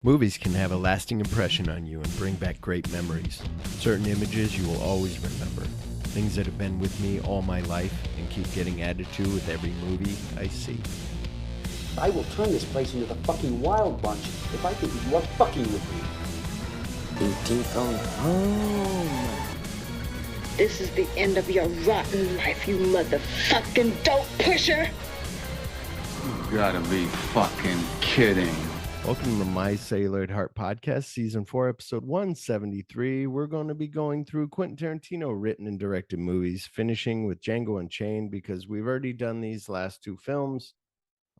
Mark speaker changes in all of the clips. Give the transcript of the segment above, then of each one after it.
Speaker 1: Movies can have a lasting impression on you and bring back great memories. Certain images you will always remember. Things that have been with me all my life and keep getting added to with every movie I see.
Speaker 2: I will turn this place into the fucking Wild Bunch if I think you are fucking with me.
Speaker 3: E.T. phone home.
Speaker 4: This is the end of your rotten life, you motherfucking dope pusher.
Speaker 5: You gotta be fucking kidding.
Speaker 1: Welcome to my Cellular Heart Podcast, Season 4, Episode 173. We're going to be going through Quentin Tarantino written and directed movies, finishing with Django Unchained because we've already done these last two films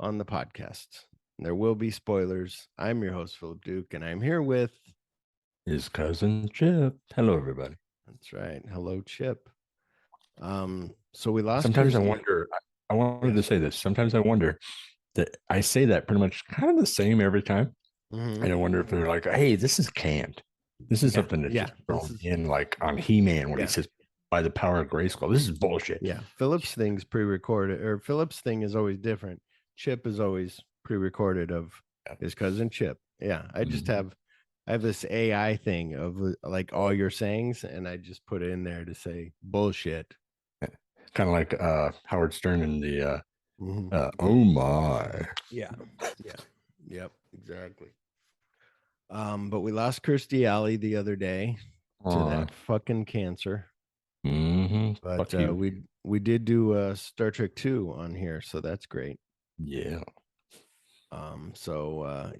Speaker 1: on the podcast. There will be spoilers. I'm your host, Philip Duke, and I'm here with
Speaker 6: his cousin Chip. Hello, everybody.
Speaker 1: That's right. Hello, Chip. So we lost.
Speaker 6: Sometimes
Speaker 1: Kirstie.
Speaker 6: I wonder. I wanted to say this. Sometimes I wonder that I say that pretty much kind of the same every time, and I wonder if they're like, "Hey, this is canned. This is something that's just thrown in, like on He-Man when he says by the power of Grayskull. This is bullshit."
Speaker 1: Yeah, Philip's thing's pre-recorded, or Philip's thing is always different. Chip is always pre-recorded of his cousin Chip. Yeah, I just have this AI thing of like all your sayings, and I just put it in there to say bullshit.
Speaker 6: Kind of like Howard Stern in the oh my.
Speaker 1: Yeah. Yep, exactly. But we lost Kirstie Alley the other day to that fucking cancer. But we did do Star Trek 2 on here, so that's great.
Speaker 6: Yeah.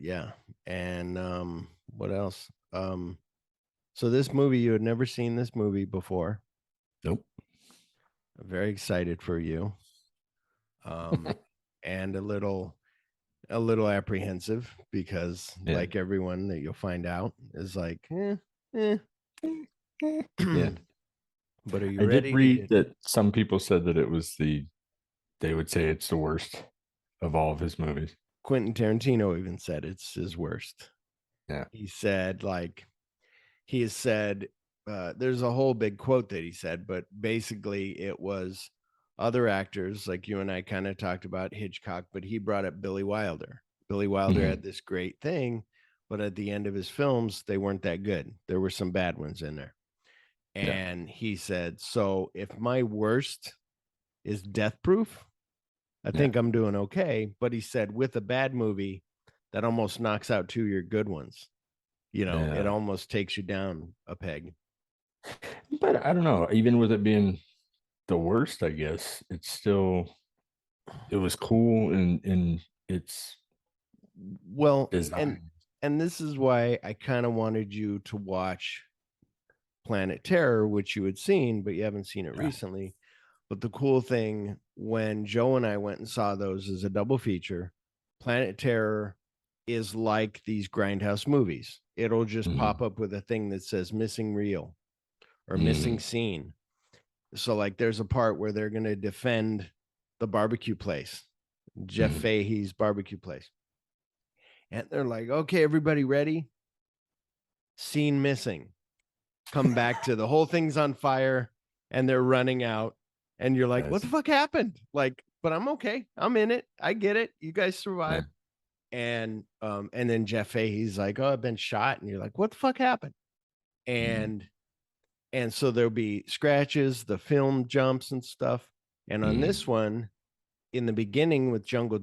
Speaker 1: Yeah. And what else? So this movie, you had never seen this movie before.
Speaker 6: Nope.
Speaker 1: I'm very excited for you. And a little apprehensive because like everyone that you'll find out is like,
Speaker 6: Yeah.
Speaker 1: But are you
Speaker 6: I
Speaker 1: ready?
Speaker 6: did read that some people said that it was they would say it's the worst of all of his movies.
Speaker 1: Quentin Tarantino even said it's his worst.
Speaker 6: Yeah.
Speaker 1: He said there's a whole big quote that he said, but basically it was other actors like you and I kind of talked about Hitchcock, but he brought up Billy Wilder. Billy Wilder had this great thing, but at the end of his films, they weren't that good. There were some bad ones in there. And he said, so if my worst is Death Proof, I think I'm doing okay. But he said with a bad movie, that almost knocks out two of your good ones. You know, it almost takes you down a peg.
Speaker 6: But I don't know, even with it being the worst, I guess it was cool and it's design.
Speaker 1: And this is why I kind of wanted you to watch Planet Terror, which you had seen, but you haven't seen it recently. But the cool thing when Joe and I went and saw those as a double feature, Planet Terror is like these Grindhouse movies. It'll just pop up with a thing that says missing reel or missing scene. So like there's a part where they're going to defend the barbecue place, Jeff Fahey's barbecue place. And they're like, okay, everybody ready? Scene missing. Come back to the whole thing's on fire and they're running out. And you're like, what the fuck happened? Like, but I'm okay. I'm in it. I get it. You guys survived. And then Jeff Fahey's like, oh, I've been shot. And you're like, what the fuck happened? And so there'll be scratches, the film jumps and stuff. And on this one, in the beginning with Jungle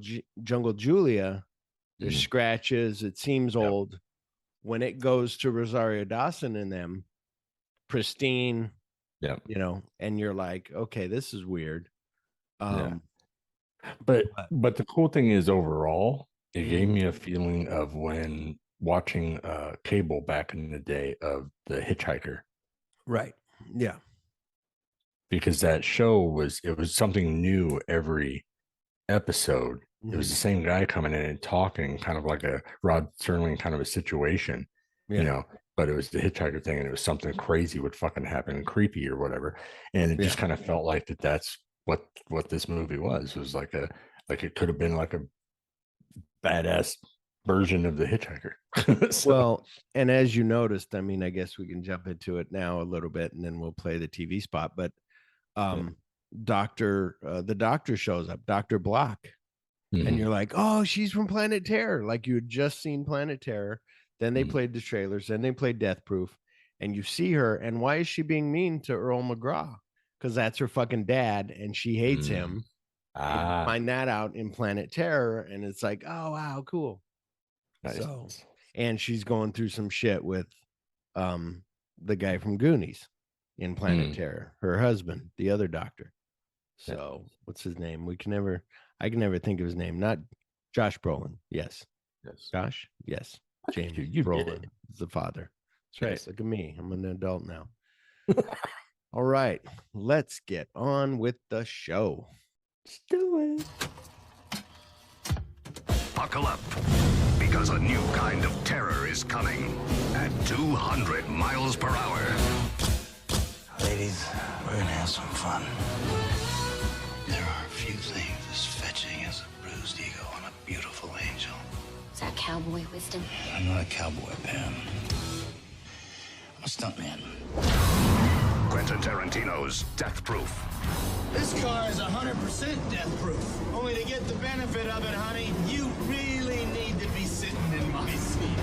Speaker 1: Julia, there's scratches. It seems old. When it goes to Rosario Dawson and them, pristine, you know, and you're like, okay, this is weird.
Speaker 6: But the cool thing is overall, it gave me a feeling of when watching cable back in the day of The Hitchhiker.
Speaker 1: Right. Yeah.
Speaker 6: Because that show was something new every episode. It was the same guy coming in and talking, kind of like a Rod Serling kind of a situation, you know, but it was the Hitchhiker thing and it was something crazy would fucking happen and creepy or whatever. And it just kind of felt like that's what this movie was. It was like it could have been like a badass version of the Hitchhiker.
Speaker 1: Well, and as you noticed, I mean, I guess we can jump into it now a little bit and then we'll play the TV spot, but the doctor shows up, Dr. Block. And you're like, oh, she's from Planet Terror. Like you had just seen Planet Terror. Then they played the trailers. Then they played Death Proof. And you see her. And why is she being mean to Earl McGraw? Because that's her fucking dad, and she hates him. And you find that out in Planet Terror, and it's like, oh wow, cool.
Speaker 6: Nice.
Speaker 1: So, and she's going through some shit with the guy from Goonies in Planet Terror, her husband, the other doctor. So what's his name? I can never think of his name. Not Josh Brolin. Yes. Josh? Yes. James Brolin is the father. That's right. Look at me. I'm an adult now. All right. Let's get on with the show.
Speaker 6: Let's do it.
Speaker 7: Buckle up, because a new kind of terror is coming at 200 miles per hour.
Speaker 8: Ladies, we're gonna have some fun. There are a few things as fetching as a bruised ego on a beautiful angel.
Speaker 9: Is that cowboy wisdom?
Speaker 8: I'm not a cowboy, Pam. I'm a stuntman.
Speaker 7: Quentin Tarantino's Death Proof.
Speaker 10: This car is 100% death proof. Only to get the benefit of it, honey, you really need to be sitting in my seat.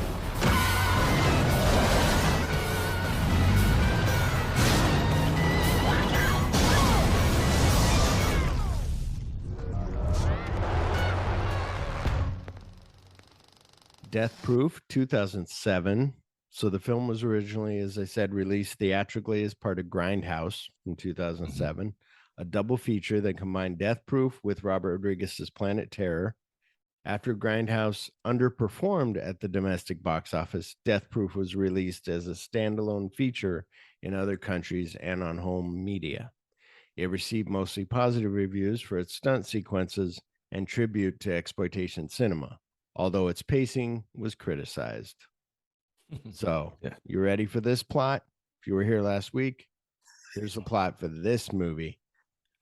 Speaker 1: Death Proof, 2007. So the film was originally, as I said, released theatrically as part of Grindhouse in 2007, a double feature that combined Death Proof with Robert Rodriguez's Planet Terror. After Grindhouse underperformed at the domestic box office, Death Proof was released as a standalone feature in other countries and on home media. It received mostly positive reviews for its stunt sequences and tribute to exploitation cinema, although its pacing was criticized. So, you ready for this plot? If you were here last week, here's the plot for this movie.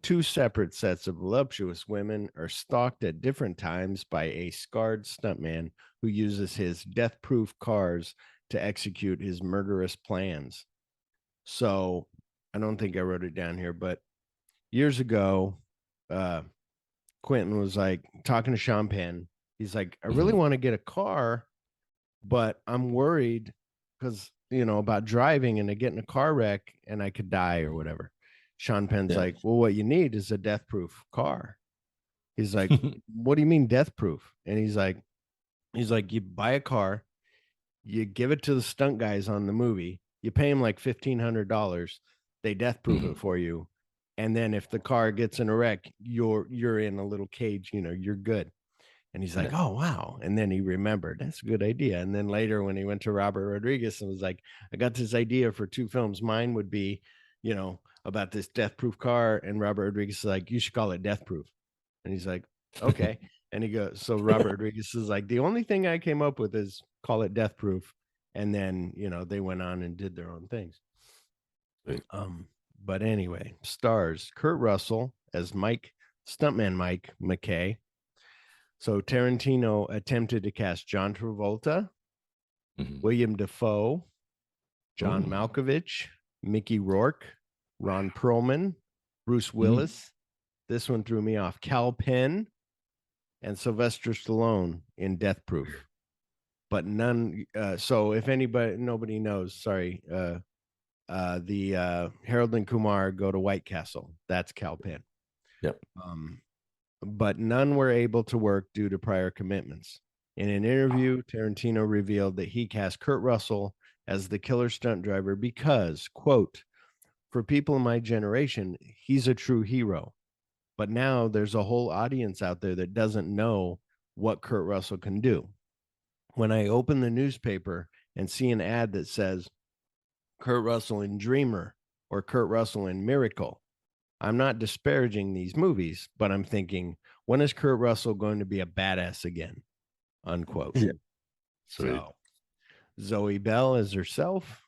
Speaker 1: Two separate sets of voluptuous women are stalked at different times by a scarred stuntman who uses his death-proof cars to execute his murderous plans. So, I don't think I wrote it down here, but years ago, Quentin was like talking to Sean Penn. He's like, I really want to get a car, but I'm worried because, about driving and I get in a car wreck and I could die or whatever. Sean Penn's like, well, what you need is a death-proof car. He's like, what do you mean death-proof? And he's like, you buy a car, you give it to the stunt guys on the movie, you pay them like $1,500, they death-proof it for you. And then if the car gets in a wreck, you're in a little cage, you're good. And he's like, oh, wow. And then he remembered, that's a good idea. And then later when he went to Robert Rodriguez and was like, I got this idea for 2 films. Mine would be, about this death-proof car. And Robert Rodriguez is like, you should call it Death Proof. And he's like, okay. And he goes, so Robert Rodriguez is like, the only thing I came up with is call it Death Proof. And then, they went on and did their own things. But anyway, stars Kurt Russell as stuntman Mike McKay. So Tarantino attempted to cast John Travolta, William Dafoe, John Malkovich, Mickey Rourke, Ron Perlman, Bruce Willis. This one threw me off. Cal Penn and Sylvester Stallone in Death Proof. But none. So if nobody knows, sorry. The Harold and Kumar Go to White Castle. That's Cal Penn.
Speaker 6: Yep.
Speaker 1: But none were able to work due to prior commitments. In an interview, Tarantino revealed that he cast Kurt Russell as the killer stunt driver because, quote, for people in my generation, he's a true hero. But now there's a whole audience out there that doesn't know what Kurt Russell can do. When I open the newspaper and see an ad that says Kurt Russell in Dreamer or Kurt Russell in Miracle, I'm not disparaging these movies, but I'm thinking, when is Kurt Russell going to be a badass again? Unquote.
Speaker 6: Yeah.
Speaker 1: So Zoe Bell as herself,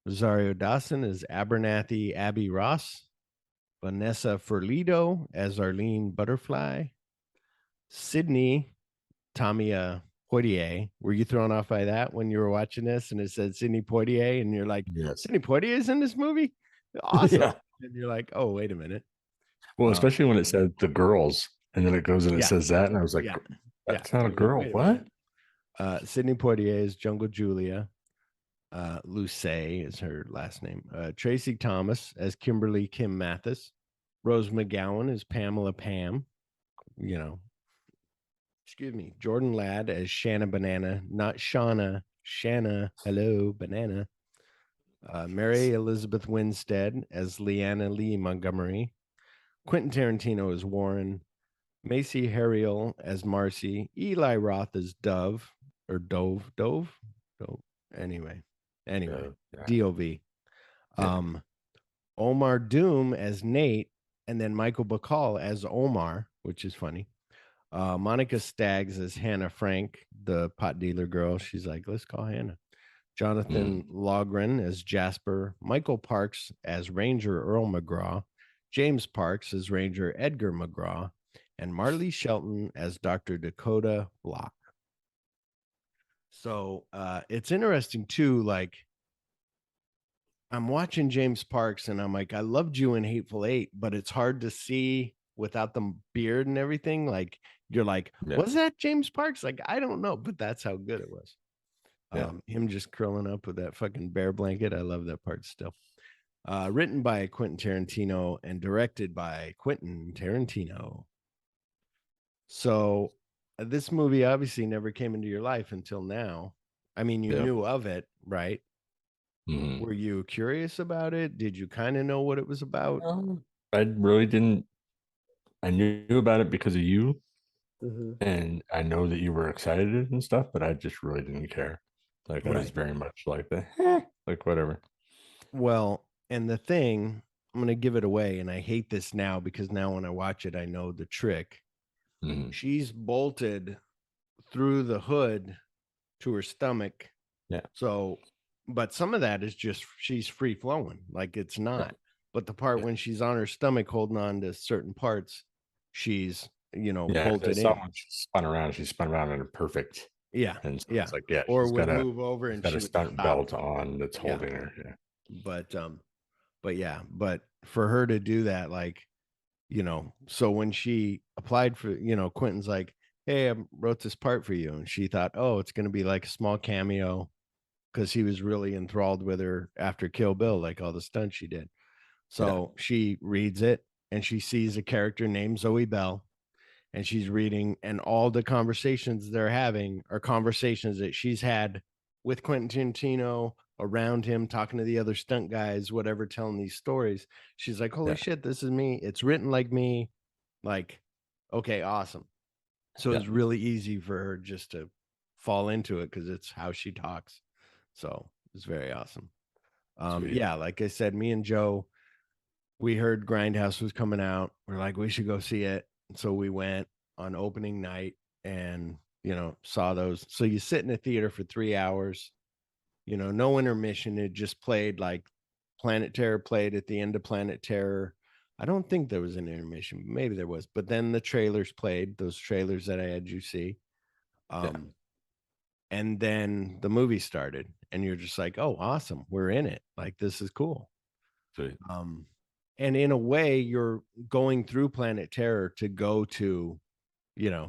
Speaker 1: Rosario Dawson as Abernathy Abby Ross, Vanessa Ferlito as Arlene Butterfly, Sydney Tamia Poitier. Were you thrown off by that when you were watching this and it said Sidney Poitier and you're like,
Speaker 6: yes.
Speaker 1: Sidney Poitier is in this movie? Awesome. Yeah. And you're like, oh, wait a minute.
Speaker 6: Well, especially when it said the girls and then it goes and it says that. And I was like, that's not a girl. What?
Speaker 1: Sidney Poitier is Jungle Julia. Luce is her last name. Tracy Thomas as Kimberly Kim Mathis. Rose McGowan as Pamela Pam. You know, excuse me. Jordan Ladd as Shanna Banana, not Shauna. Shanna, hello, Banana. Mary Elizabeth Winstead as Leanna Lee Montgomery. Quentin Tarantino as Warren. Macy Harriel as Marcy. Eli Roth as Dove or Dove. Anyway,
Speaker 6: Yeah.
Speaker 1: DOV. Omar Doom as Nate, and then Michael Bacall as Omar, which is funny. Monica Staggs as Hannah Frank, the pot dealer girl. She's like, let's call Hannah. Jonathan Logren as Jasper. Michael Parks as Ranger Earl McGraw. James Parks as Ranger Edgar McGraw. And Marley Shelton as Dr. Dakota Block. So it's interesting too. Like, I'm watching James Parks and I'm like, I loved you in Hateful Eight, but it's hard to see without the beard and everything. Like, you're like, was that James Parks? Like, I don't know, but that's how good it was. Him just curling up with that fucking bear blanket. I love that part still. Written by Quentin Tarantino and directed by Quentin Tarantino. So this movie obviously never came into your life until now. I mean, you knew of it, right? Were you curious about it? Did you kind of know what it was about?
Speaker 6: I really didn't. I knew about it because of you. And I know that you were excited and stuff, but I just really didn't care. Like, I was very much like like whatever.
Speaker 1: Well, and the thing, I'm going to give it away, and I hate this now because now when I watch it, I know the trick. She's bolted through the hood to her stomach. So, but some of that is just she's free flowing, like it's not. But the part when she's on her stomach holding on to certain parts, she's bolted in.
Speaker 6: When she spun around in a perfect. And so it's like,
Speaker 1: or
Speaker 6: she's
Speaker 1: would
Speaker 6: got
Speaker 1: move over and
Speaker 6: got
Speaker 1: she
Speaker 6: a
Speaker 1: would
Speaker 6: stunt
Speaker 1: stop.
Speaker 6: belt on that's holding her.
Speaker 1: But for her to do that, like, so when she applied for, Quentin's like, hey, I wrote this part for you. And she thought, oh, it's going to be like a small cameo because he was really enthralled with her after Kill Bill, like all the stunts she did. So she reads it and she sees a character named Zoe Bell. And she's reading, and all the conversations they're having are conversations that she's had with Quentin Tarantino, around him, talking to the other stunt guys, whatever, telling these stories. She's like, holy shit, this is me. It's written like me. Like, okay, awesome. So it's really easy for her just to fall into it because it's how she talks. So it's very awesome. Like I said, me and Joe, we heard Grindhouse was coming out. We're like, we should go see it. So we went on opening night and, saw those. So you sit in a theater for 3 hours, no intermission. It just played like Planet Terror played at the end of Planet Terror. I don't think there was an intermission. Maybe there was. But then the trailers played, those trailers that I had you see. And then the movie started and you're just like, oh, awesome. We're in it. Like, this is cool. And in a way, you're going through Planet Terror to go to,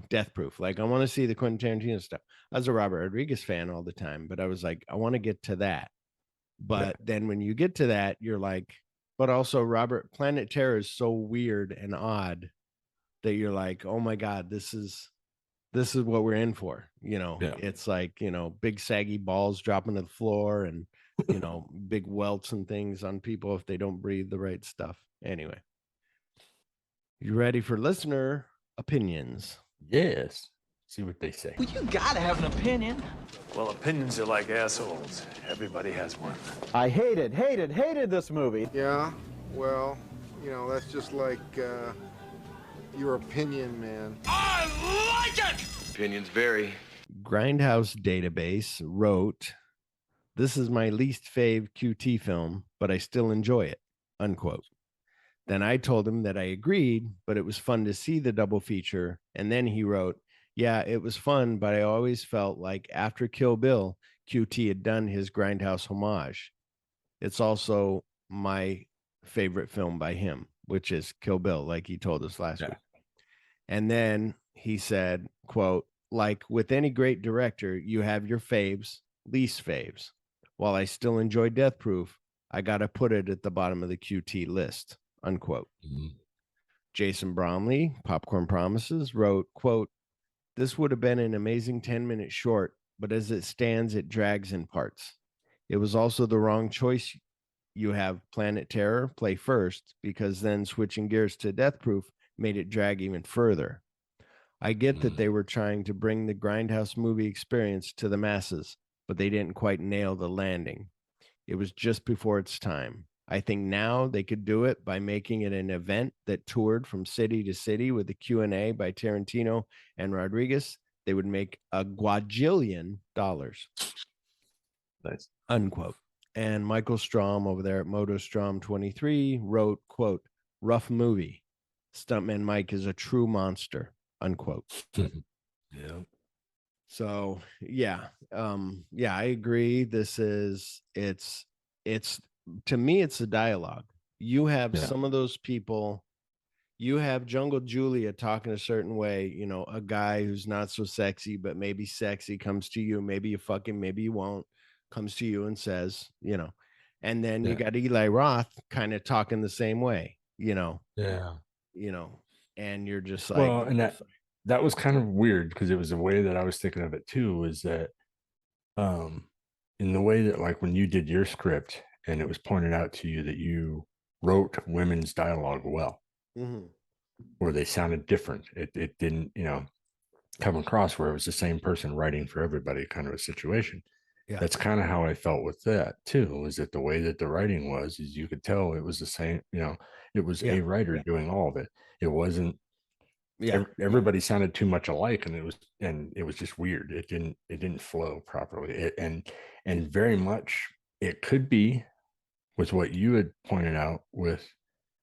Speaker 1: Death Proof. Like, I want to see the Quentin Tarantino stuff. I was a Robert Rodriguez fan all the time, but I was like, I want to get to that. But then when you get to that, you're like, but also Planet Terror is so weird and odd that you're like, oh my God, this is what we're in for. It's like, big saggy balls dropping to the floor and, big welts and things on people if they don't breathe the right stuff. Anyway, you ready for listener opinions?
Speaker 6: Yes. See what they say.
Speaker 10: Well, you gotta have an opinion.
Speaker 11: Well, opinions are like assholes. Everybody has one.
Speaker 12: I hated this movie.
Speaker 13: Yeah, well, that's just like your opinion, man.
Speaker 11: I like it! Opinions vary.
Speaker 1: Grindhouse Database wrote, this is my least fave QT film, but I still enjoy it, unquote. Then I told him that I agreed, but it was fun to see the double feature. And then he wrote, yeah, it was fun, but I always felt like after Kill Bill, QT had done his Grindhouse homage. It's also my favorite film by him, which is Kill Bill, like he told us last week. And then he said, quote, like with any great director, you have your faves, least faves. While I still enjoy Death Proof, I got to put it at the bottom of the QT list, unquote. Jason Bromley, Popcorn Promises, wrote, quote, this would have been an amazing 10-minute short, but as it stands, it drags in parts. It was also the wrong choice. You have Planet Terror play first, because then switching gears to Death Proof made it drag even further. I get that they were trying to bring the Grindhouse movie experience to the masses, but they didn't quite nail the landing. It was just before its time. I think now they could do it by making it an event that toured from city to city with a Q&A by Tarantino and Rodriguez. They would make a quadrillion dollars.
Speaker 6: Nice.
Speaker 1: Unquote. And Michael Strom over there at MotoStrom 23 wrote, quote, rough movie. Stuntman Mike is a true monster, unquote.
Speaker 6: Yeah.
Speaker 1: So yeah. I agree. It's to me, it's the dialogue. You have some of those people. You have Jungle Julia talking a certain way, you know, a guy who's not so sexy, but maybe sexy comes to you. Maybe you fuck him, maybe you won't, comes to you and says, you know, and then you got Eli Roth kind of talking the same way, you know, and you're just like,
Speaker 6: well, and that was kind of weird because it was the way that I was thinking of it too, was that in the way that, like, when you did your script and it was pointed out to you that you wrote women's dialogue well, where they sounded different. It didn't, you know, come across where it was the same person writing for everybody kind of a situation.
Speaker 1: Yeah.
Speaker 6: That's kind of how I felt with that too, was that the way that the writing was, is you could tell it was the same, you know, it was a writer doing all of it. It wasn't, everybody sounded too much alike, and it was just weird. It didn't flow properly. And very much it could be with what you had pointed out with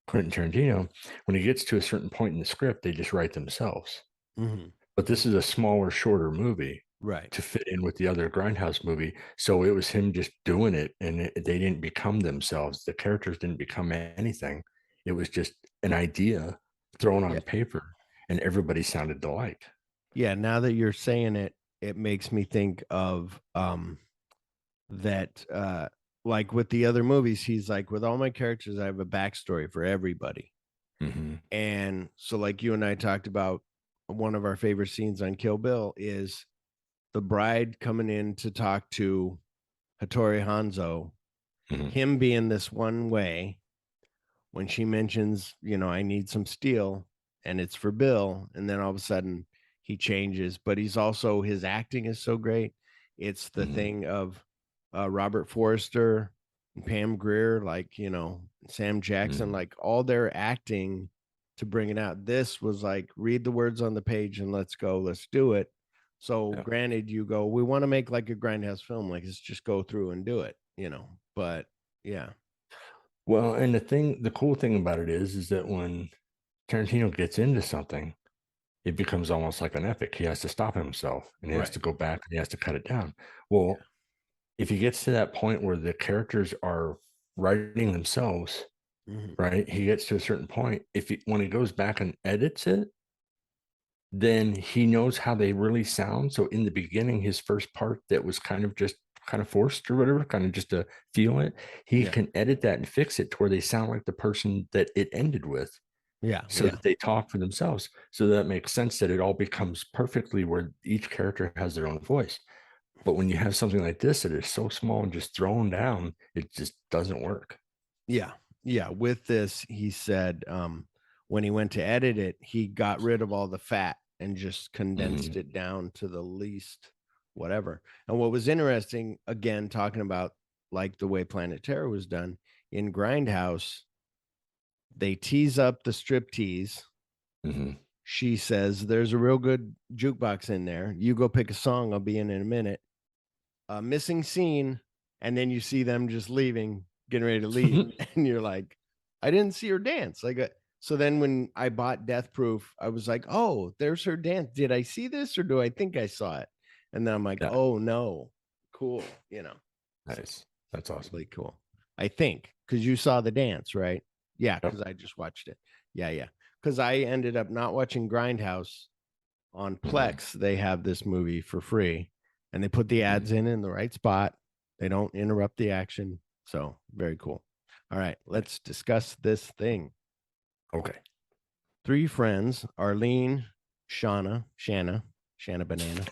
Speaker 6: Quentin Tarantino. When he gets to a certain point in the script, they just write themselves. But this is a smaller, shorter movie,
Speaker 1: right,
Speaker 6: to fit in with the other Grindhouse movie. So it was him just doing it, and they didn't become themselves. The characters didn't become anything. It was just an idea thrown on paper, and everybody sounded alike.
Speaker 1: Yeah, now that you're saying it, it makes me think of that like with the other movies, he's like, with all my characters, I have a backstory for everybody. And so, like you and I talked about, one of our favorite scenes on Kill Bill is the bride coming in to talk to Hattori Hanzo, him being this one way. When she mentions, you know, I need some steel and it's for Bill, and then all of a sudden he changes, but he's also, his acting is so great. It's the thing of Robert Forster and Pam Grier, like, you know, Sam Jackson, like all their acting to bring it out. This was like, read the words on the page and let's go, let's do it. So granted, you go, we want to make like a Grindhouse film, like let's just go through and do it, you know, but yeah.
Speaker 6: Well, and the cool thing about it is that when Tarantino gets into something, it becomes almost like an epic. He has to stop himself, and he has to go back, and he has to cut it down. Well, if he gets to that point where the characters are writing themselves, right? He gets to a certain point. When he goes back and edits it, then he knows how they really sound. So in the beginning, his first part that was kind of forced or whatever, kind of just to feel it, he can edit that and fix it to where they sound like the person that it ended with. So that they talk for themselves. So that makes sense, that it all becomes perfectly where each character has their own voice. But when you have something like this that is so small and just thrown down, it just doesn't work.
Speaker 1: Yeah. With this, he said when he went to edit it, he got rid of all the fat and just condensed it down to the least whatever. And what was interesting, again, talking about like the way Planet Terror was done in Grindhouse, they tease up the strip tease. She says, there's a real good jukebox in there. You go pick a song. I'll be in a minute. Missing scene. And then you see them just leaving, getting ready to leave. And you're like, I didn't see her dance. Like, so then when I bought Death Proof, I was like, oh, there's her dance. Did I see this or do I think I saw it? And then I'm like, oh no, cool. You know,
Speaker 6: nice. That's awesome.
Speaker 1: Really cool. I think because you saw the dance, right? Yeah, because I just watched it. Yeah. Because I ended up not watching Grindhouse on Plex, they have this movie for free, and they put the ads in the right spot. They don't interrupt the action. So very cool. All right, let's discuss this thing.
Speaker 6: Okay.
Speaker 1: 3 friends, Arlene, Shanna Banana,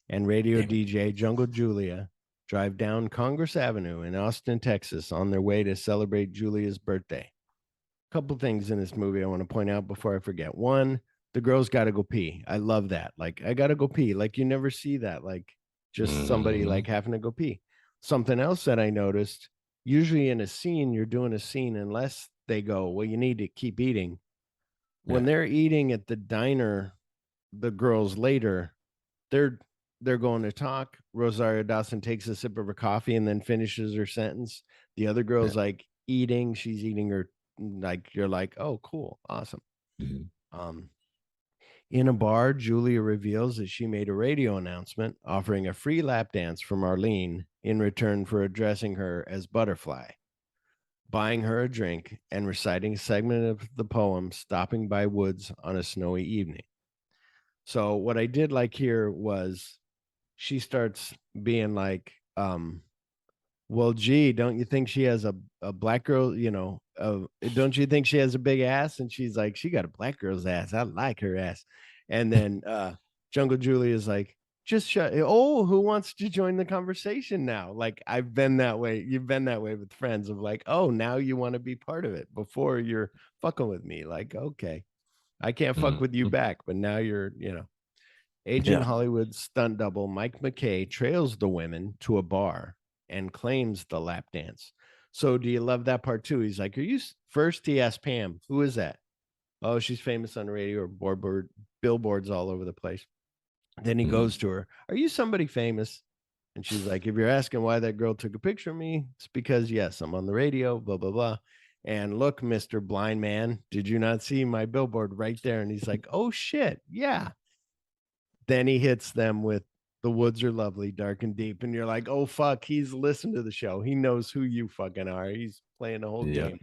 Speaker 1: and radio DJ Jungle Julia drive down Congress Avenue in Austin, Texas on their way to celebrate Julia's birthday. Couple things in this movie I want to point out before I forget. One, the girls got to go pee. I love that. Like, I got to go pee. Like, you never see that. Like, just somebody like having to go pee. Something else that I noticed, usually in a scene, you're doing a scene unless they go, well, you need to keep eating. When they're eating at the diner, the girls later, they're going to talk. Rosario Dawson takes a sip of her coffee and then finishes her sentence. The other girl's like eating. She's eating her, like, you're like, oh, cool, awesome. In a bar, Julia reveals that she made a radio announcement offering a free lap dance from Arlene in return for addressing her as Butterfly, buying her a drink, and reciting a segment of the poem Stopping by Woods on a Snowy Evening. So what I did like here was she starts being like, well, gee, don't you think she has a black girl, don't you think she has a big ass? And she's like, she got a black girl's ass. I like her ass. And then Jungle Julia is like, just shut. Oh, who wants to join the conversation now? Like, I've been that way. You've been that way with friends of like, oh, now you want to be part of it. Before you're fucking with me. Like, okay, I can't fuck with you back, but now you're, Agent Hollywood's stunt double Mike McKay trails the women to a bar and claims the lap dance. So do you love that part too? He's like, are you first? He asked Pam, who is that? Oh, she's famous on the radio or billboards all over the place. Then he goes to her, are you somebody famous? And she's like, if you're asking why that girl took a picture of me, it's because, yes, I'm on the radio, blah, blah, blah. And look, Mr. Blind Man, did you not see my billboard right there? And he's like, oh, shit. Yeah. Then he hits them with the woods are lovely, dark and deep. And you're like, oh, fuck, he's listened to the show. He knows who you fucking are. He's playing the whole game.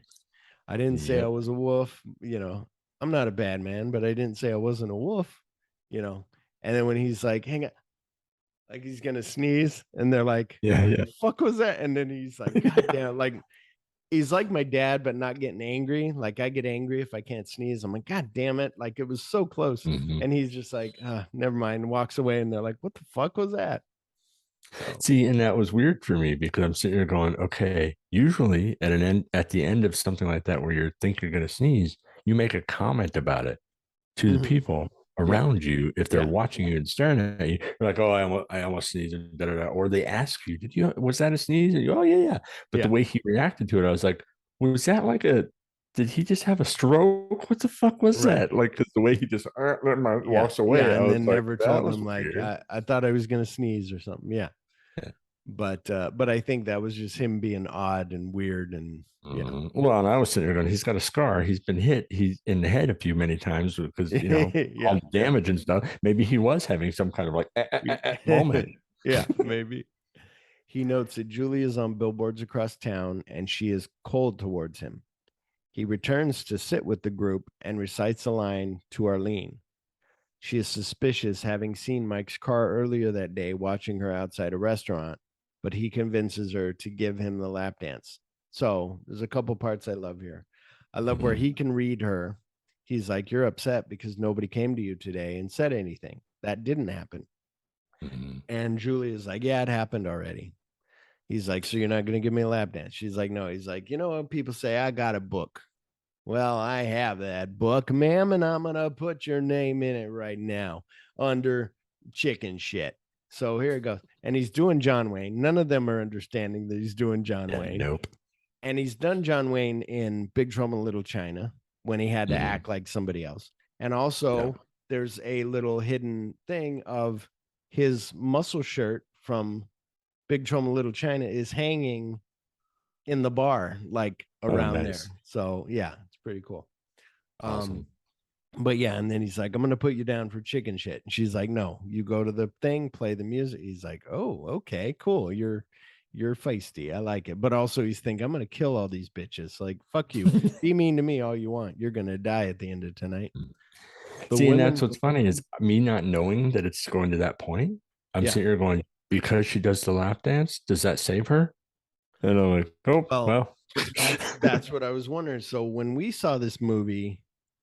Speaker 1: I didn't say I was a wolf. I'm not a bad man, but I didn't say I wasn't a wolf, And then when he's like, hang on, like he's going to sneeze. And they're like, what the fuck was that? And then he's like, God damn, like, he's like my dad, but not getting angry. Like, I get angry if I can't sneeze. I'm like, God damn it. Like, it was so close. And he's just like, never mind. Walks away. And they're like, what the fuck was that?
Speaker 6: See, and that was weird for me because I'm sitting here going, okay, usually at the end of something like that, where you think you're going to sneeze, you make a comment about it to the people around you. If they're watching you and staring at you, you're like, oh, I almost sneezed, or they ask you, was that a sneeze? And you, oh yeah. But the way he reacted to it, I was like, was that like did he just have a stroke? What the fuck was that? Like, because the way he just walks away,
Speaker 1: and then never told him, like, I thought I was gonna sneeze or something. Yeah. But I think that was just him being odd and weird, and
Speaker 6: well, and I was sitting there going, he's got a scar. He's been hit. He's in the head a few many times because all the damage and stuff. Maybe he was having some kind of like moment.
Speaker 1: Yeah, maybe. He notes that Julie is on billboards across town, and she is cold towards him. He returns to sit with the group and recites a line to Arlene. She is suspicious, having seen Mike's car earlier that day watching her outside a restaurant, but he convinces her to give him the lap dance. So there's a couple parts I love here. I love where he can read her. He's like, you're upset because nobody came to you today and said anything. That didn't happen. And Julie is like, yeah, it happened already. He's like, so you're not going to give me a lap dance? She's like, no. He's like, you know what people say? I got a book. Well, I have that book, ma'am, and I'm going to put your name in it right now under chicken shit. So here it goes. And he's doing John Wayne. None of them are understanding that he's doing John Wayne.
Speaker 6: Nope.
Speaker 1: And he's done John Wayne in Big Trouble in Little China when he had to act like somebody else. And also there's a little hidden thing of his muscle shirt from Big Trouble in Little China is hanging in the bar, like around there. So yeah, it's pretty cool.
Speaker 6: Awesome.
Speaker 1: But yeah, and then he's like, I'm going to put you down for chicken shit. And she's like, no, you go to the thing, play the music. He's like, oh, okay, cool. You're feisty. I like it. But also he's thinking, I'm going to kill all these bitches. Like, fuck you. Be mean to me all you want. You're going to die at the end of tonight. The
Speaker 6: See, and
Speaker 1: women,
Speaker 6: that's what's funny is me not knowing that it's going to that point. I'm
Speaker 1: Yeah.
Speaker 6: sitting here going, because she does the lap dance, does that save her? And I'm like, oh, well.
Speaker 1: that's what I was wondering. So when we saw this movie,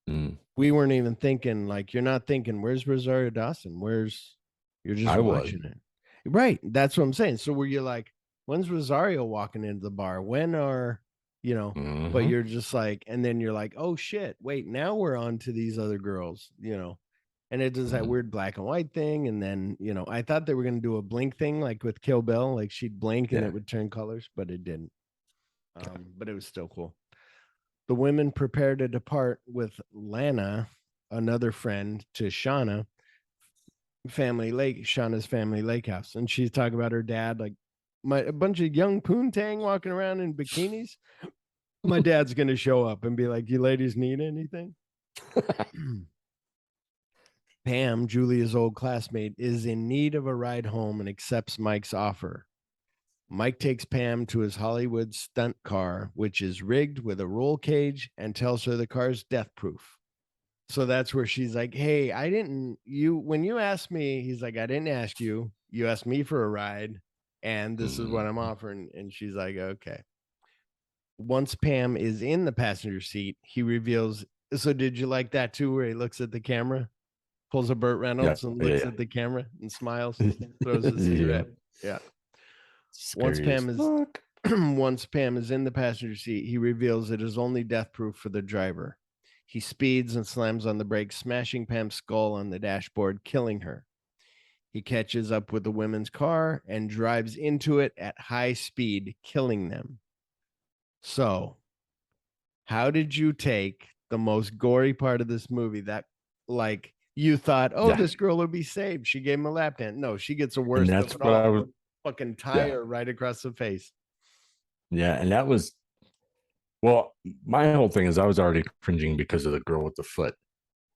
Speaker 6: Mm.
Speaker 1: we weren't even thinking, like, you're not thinking, where's Rosario Dawson? You're just
Speaker 6: I was.
Speaker 1: watching it. Right. That's what I'm saying. So were you like, when's Rosario walking into the bar? When are, but you're just like, and then you're like, oh shit, wait, now we're on to these other girls, and it does that weird black and white thing. And then, I thought they were going to do a blink thing, like with Kill Bill, like she'd blink and it would turn colors, but it didn't. But it was still cool. The women prepare to depart with Lana, another friend to Shauna's family lake house. And she's talking about her dad, like a bunch of young poontang walking around in bikinis. My dad's going to show up and be like, you ladies need anything? Pam, Julia's old classmate, is in need of a ride home and accepts Mike's offer. Mike takes Pam to his Hollywood stunt car, which is rigged with a roll cage, and tells her the car's death proof. So that's where she's like, hey, when you asked me, he's like, I didn't ask you. You asked me for a ride, and this is what I'm offering. And she's like, okay. Once Pam is in the passenger seat, he reveals. So did you like that too, where he looks at the camera, pulls a Burt Reynolds and looks at the camera and smiles, throws a cigarette? Yeah. Once Pam is in the passenger seat, he reveals it is only death proof for the driver. He speeds and slams on the brakes, smashing Pam's skull on the dashboard, killing her. He catches up with the women's car and drives into it at high speed, killing them. So, how did you take the most gory part of this movie that, like, you thought, this girl will be saved? She gave him a lap dance. No, she gets a worse.
Speaker 6: And that's what I was.
Speaker 1: Fucking tire right across the face.
Speaker 6: Yeah, and that was, well, my whole thing is I was already cringing because of the girl with the foot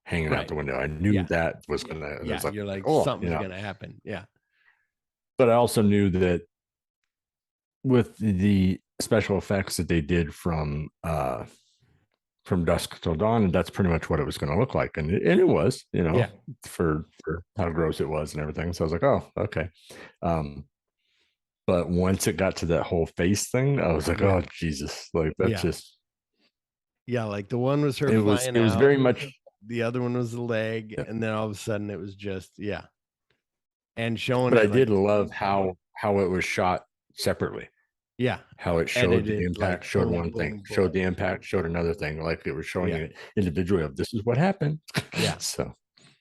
Speaker 6: hanging out the window. I knew that was gonna.
Speaker 1: Yeah,
Speaker 6: was like,
Speaker 1: you're like, something's gonna happen. Yeah,
Speaker 6: but I also knew that with the special effects that they did from Dusk Till Dawn, and that's pretty much what it was going to look like, and it was, for how gross it was and everything. So I was like, oh, okay. But once it got to that whole face thing, I was like, oh, Jesus. Like, that's just.
Speaker 1: Yeah, like the one was her
Speaker 6: it
Speaker 1: flying out.
Speaker 6: It was very much.
Speaker 1: The other one was the leg. Yeah. And then all of a sudden it was just, And showing
Speaker 6: But I did love how it was shot separately.
Speaker 1: Yeah.
Speaker 6: How it showed the impact, showed one thing, showed the impact, showed another thing. Like it was showing it individually of this is what happened.
Speaker 1: Yeah.
Speaker 6: So.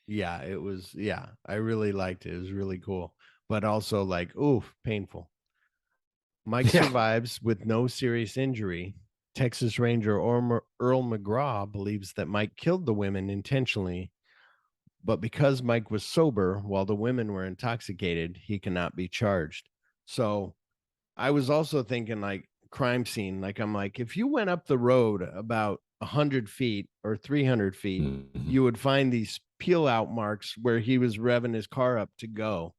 Speaker 1: Yeah, it was. Yeah, I really liked it. It was really cool. But also like, oof, painful. Mike survives with no serious injury. Texas Ranger Earl McGraw believes that Mike killed the women intentionally, but because Mike was sober while the women were intoxicated, he cannot be charged. So I was also thinking like crime scene. Like I'm like, if you went up the road about 100 feet or 300 feet, you would find these peel out marks where he was revving his car up to go.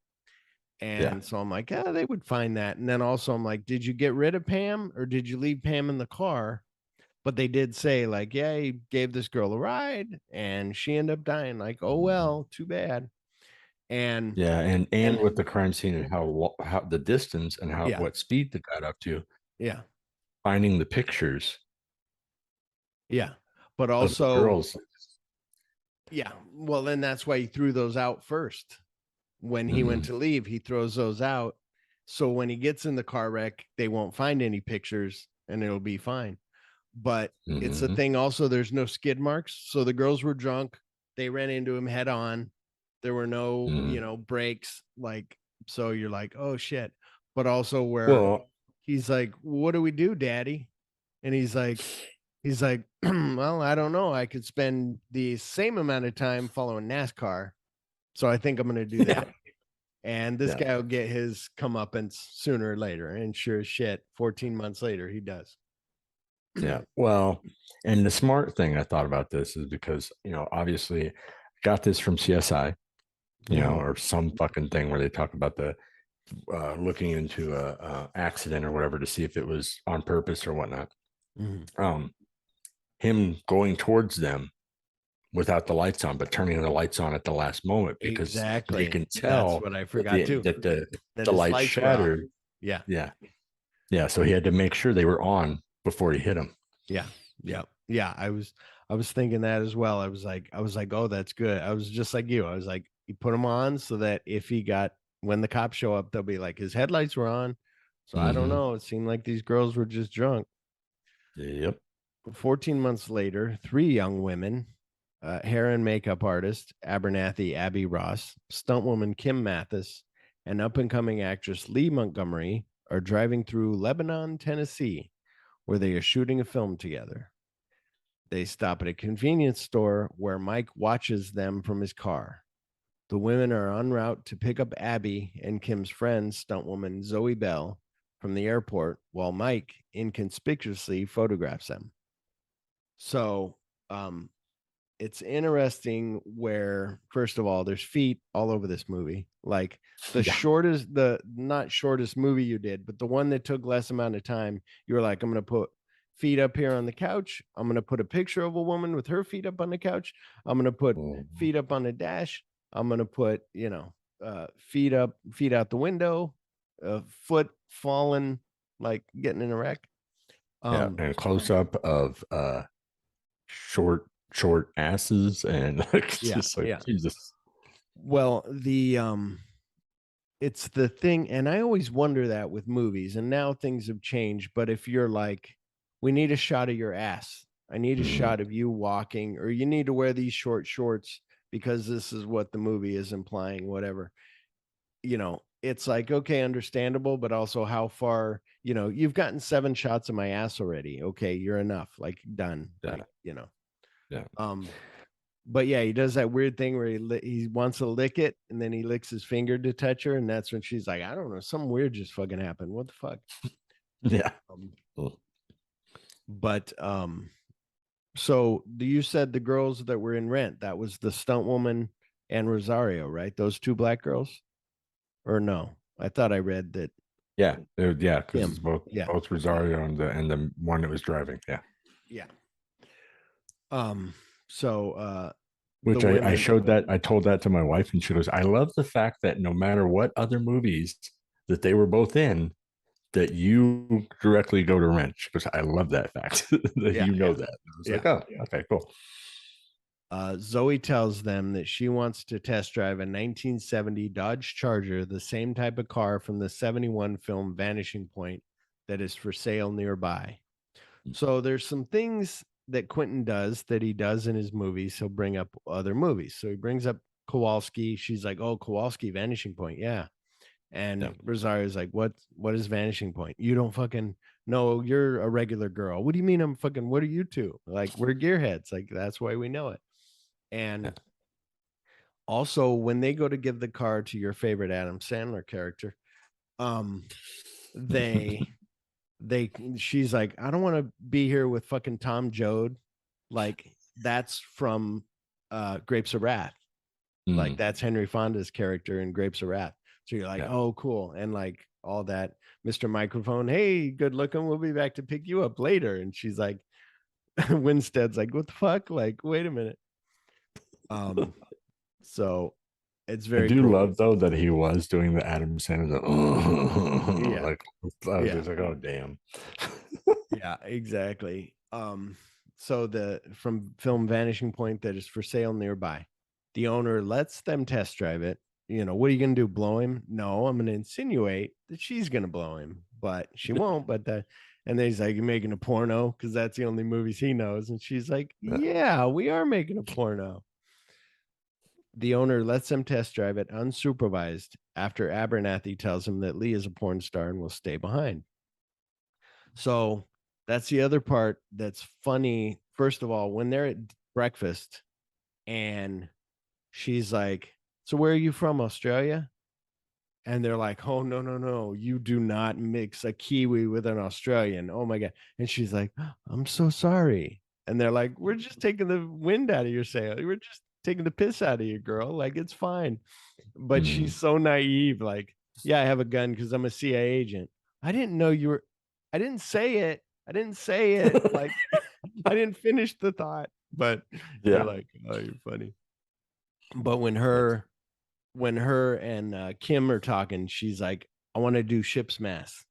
Speaker 1: And so I'm like, they would find that. And then also I'm like, did you get rid of Pam or did you leave Pam in the car? But they did say like, yeah, he gave this girl a ride and she ended up dying. Like, oh, well, too bad. And
Speaker 6: and with the crime scene and how the distance and what speed they got up to.
Speaker 1: Yeah.
Speaker 6: Finding the pictures.
Speaker 1: Yeah. But also
Speaker 6: girls.
Speaker 1: Yeah. Well, then that's why he threw those out first. When he went to leave, he throws those out. So when he gets in the car wreck, they won't find any pictures and it'll be fine. But it's a thing also, there's no skid marks. So the girls were drunk. They ran into him head on. There were no, breaks. Like, so you're like, oh shit. But also where he's like, what do we do, daddy? And he's like, well, I don't know. I could spend the same amount of time following NASCAR. So I think I'm going to do that. And this guy will get his comeuppance sooner or later. And sure as shit, 14 months later, he does.
Speaker 6: Yeah. Well, and the smart thing I thought about this is because, obviously got this from CSI, or some fucking thing where they talk about the looking into a accident or whatever to see if it was on purpose or whatnot. Him going towards them without the lights on, but turning the lights on at the last moment because
Speaker 1: Exactly.
Speaker 6: they can tell
Speaker 1: That's what I forgot too.
Speaker 6: that
Speaker 1: That
Speaker 6: the
Speaker 1: his
Speaker 6: lights
Speaker 1: lights were off.
Speaker 6: shattered.
Speaker 1: Yeah.
Speaker 6: Yeah. So he had to make sure they were on before he hit him.
Speaker 1: Yeah. I was thinking that as well. I was like, oh, that's good. I was just like you. I was like, you put them on so that when the cops show up, they'll be like, his headlights were on. So I don't know. It seemed like these girls were just drunk.
Speaker 6: Yep.
Speaker 1: 14 months later, 3 young women, hair and makeup artist Abernathy Abby Ross, stuntwoman Kim Mathis, and up-and-coming actress Lee Montgomery are driving through Lebanon, Tennessee, where they are shooting a film together. They stop at a convenience store where Mike watches them from his car. The women are en route to pick up Abby and Kim's friend, stuntwoman Zoe Bell, from the airport, while Mike inconspicuously photographs them. So it's interesting where, first of all, there's feet all over this movie. Like the not shortest movie you did, but the one that took less amount of time, you were like, I'm going to put feet up here on the couch. I'm going to put a picture of a woman with her feet up on the couch. I'm going to put feet up on the dash. I'm going to put, feet out the window, foot falling, like getting in a wreck.
Speaker 6: And a close up of short asses and Jesus.
Speaker 1: Well, it's the thing, and I always wonder that with movies, and now things have changed, but if you're like, we need a shot of your ass, I need a shot of you walking, or you need to wear these short shorts because this is what the movie is implying, whatever, it's like, okay, understandable, but also how far, you've gotten 7 shots of my ass already. Okay, you're enough, like done. But yeah, he does that weird thing where he wants to lick it, and then he licks his finger to touch her, and that's when she's like, I don't know, something weird just fucking happened. What the fuck?
Speaker 6: Yeah.
Speaker 1: But so you said the girls that were in Rent, that was the stunt woman and Rosario, right? Those 2 black girls, or no? I thought I read that.
Speaker 6: Yeah, because it's both Rosario and the one that was driving. Yeah.
Speaker 1: So
Speaker 6: which I showed that, I told that to my wife, and she goes, I love the fact that no matter what other movies that they were both in, that you directly go to Rent. She goes, I love that fact that that. I was like, oh, okay, cool.
Speaker 1: Zoe tells them that she wants to test drive a 1970 Dodge Charger, the same type of car from the 71 film Vanishing Point, that is for sale nearby. So there's some things that Quentin does that he does in his movies. He'll bring up other movies. So he brings up Kowalski. She's like, oh, Kowalski, Vanishing Point. Yeah. And Rosario's like, what is Vanishing Point? You don't fucking know. You're a regular girl. What do you mean I'm fucking, what are you two? Like, we're gearheads. Like, that's why we know it. And also, when they go to give the car to your favorite Adam Sandler character, she's like, I don't want to be here with fucking Tom Joad. Like, that's from Grapes of Wrath. Like, that's Henry Fonda's character in Grapes of Wrath. So you're like, oh, cool. And like all that, Mr. Microphone, hey, good looking, we'll be back to pick you up later. And she's like, Winstead's like, what the fuck? Like, wait a minute. So it's very
Speaker 6: I do
Speaker 1: cool.
Speaker 6: love though that he was doing the Adam Sandler like I was just like, oh damn.
Speaker 1: Yeah, exactly. So from film Vanishing Point, that is for sale nearby, the owner lets them test drive it. What are you gonna do, blow him? No, I'm gonna insinuate that she's gonna blow him, but she won't. And then he's like, you're making a porno, because that's the only movies he knows. And she's like, yeah, we are making a porno. The owner lets them test drive it unsupervised after Abernathy tells him that Lee is a porn star and will stay behind. So that's the other part that's funny. First of all, when they're at breakfast and she's like, so where are you from, Australia? And they're like, oh, no, you do not mix a Kiwi with an Australian. Oh my God. And she's like, I'm so sorry. And they're like, we're just taking the wind out of your sail. We're just taking the piss out of you, girl. Like, it's fine. But she's so naive. Like, yeah, I have a gun because I'm a CIA agent. I didn't know I didn't say it. Like, I didn't finish the thought. But
Speaker 6: Yeah.
Speaker 1: you're like, oh, you're funny. But when her and Kim are talking, she's like, I want to do ship's mass.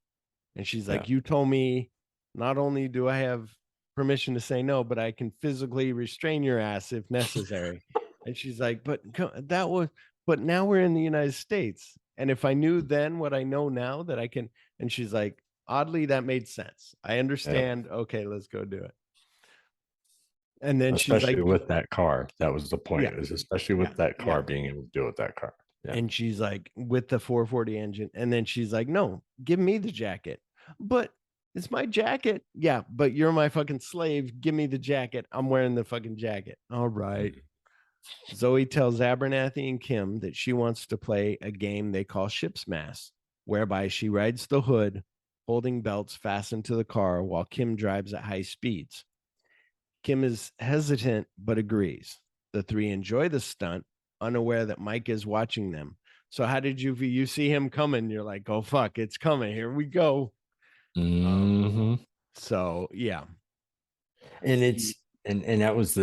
Speaker 1: And she's like, you told me not only do I have permission to say no, but I can physically restrain your ass if necessary. And she's like, but now we're in the United States. And if I knew then what I know now that I can, and she's like, oddly, that made sense. I understand. Okay, let's go do it. And then
Speaker 6: especially
Speaker 1: she's like,
Speaker 6: with that car. That was the point.
Speaker 1: Yeah.
Speaker 6: It was especially with that car being able to do it with that car. Yeah.
Speaker 1: And she's like, with the 440 engine. And then she's like, no, give me the jacket. But it's my jacket. Yeah, but you're my fucking slave. Give me the jacket. I'm wearing the fucking jacket. All right. Zoe tells Abernathy and Kim that she wants to play a game they call Ship's Mass, whereby she rides the hood, holding belts fastened to the car while Kim drives at high speeds. Kim is hesitant but agrees. The three enjoy the stunt, unaware that Mike is watching them. So how did you see him coming? You're like, oh fuck, it's coming. Here we go. So yeah.
Speaker 6: And it's and that was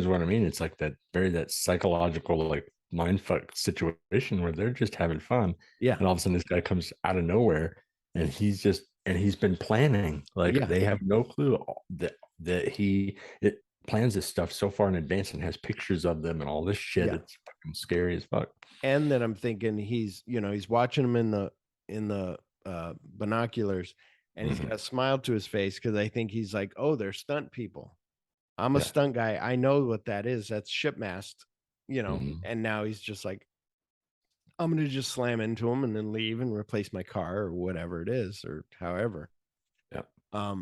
Speaker 6: what I mean. It's like that psychological like mindfuck situation where they're just having fun.
Speaker 1: Yeah.
Speaker 6: And all of a sudden this guy comes out of nowhere and he's been planning. Like they have no clue that he plans this stuff so far in advance and has pictures of them and all this shit.
Speaker 1: Yeah.
Speaker 6: It's fucking scary as fuck.
Speaker 1: And then I'm thinking he's watching him in the binoculars, and he's got a smile to his face because I think he's like, oh, they're stunt people. I'm a stunt guy. I know what that is. That's shipmast, and now he's just like, I'm going to just slam into him and then leave and replace my car or whatever it is, or however.
Speaker 6: Yeah.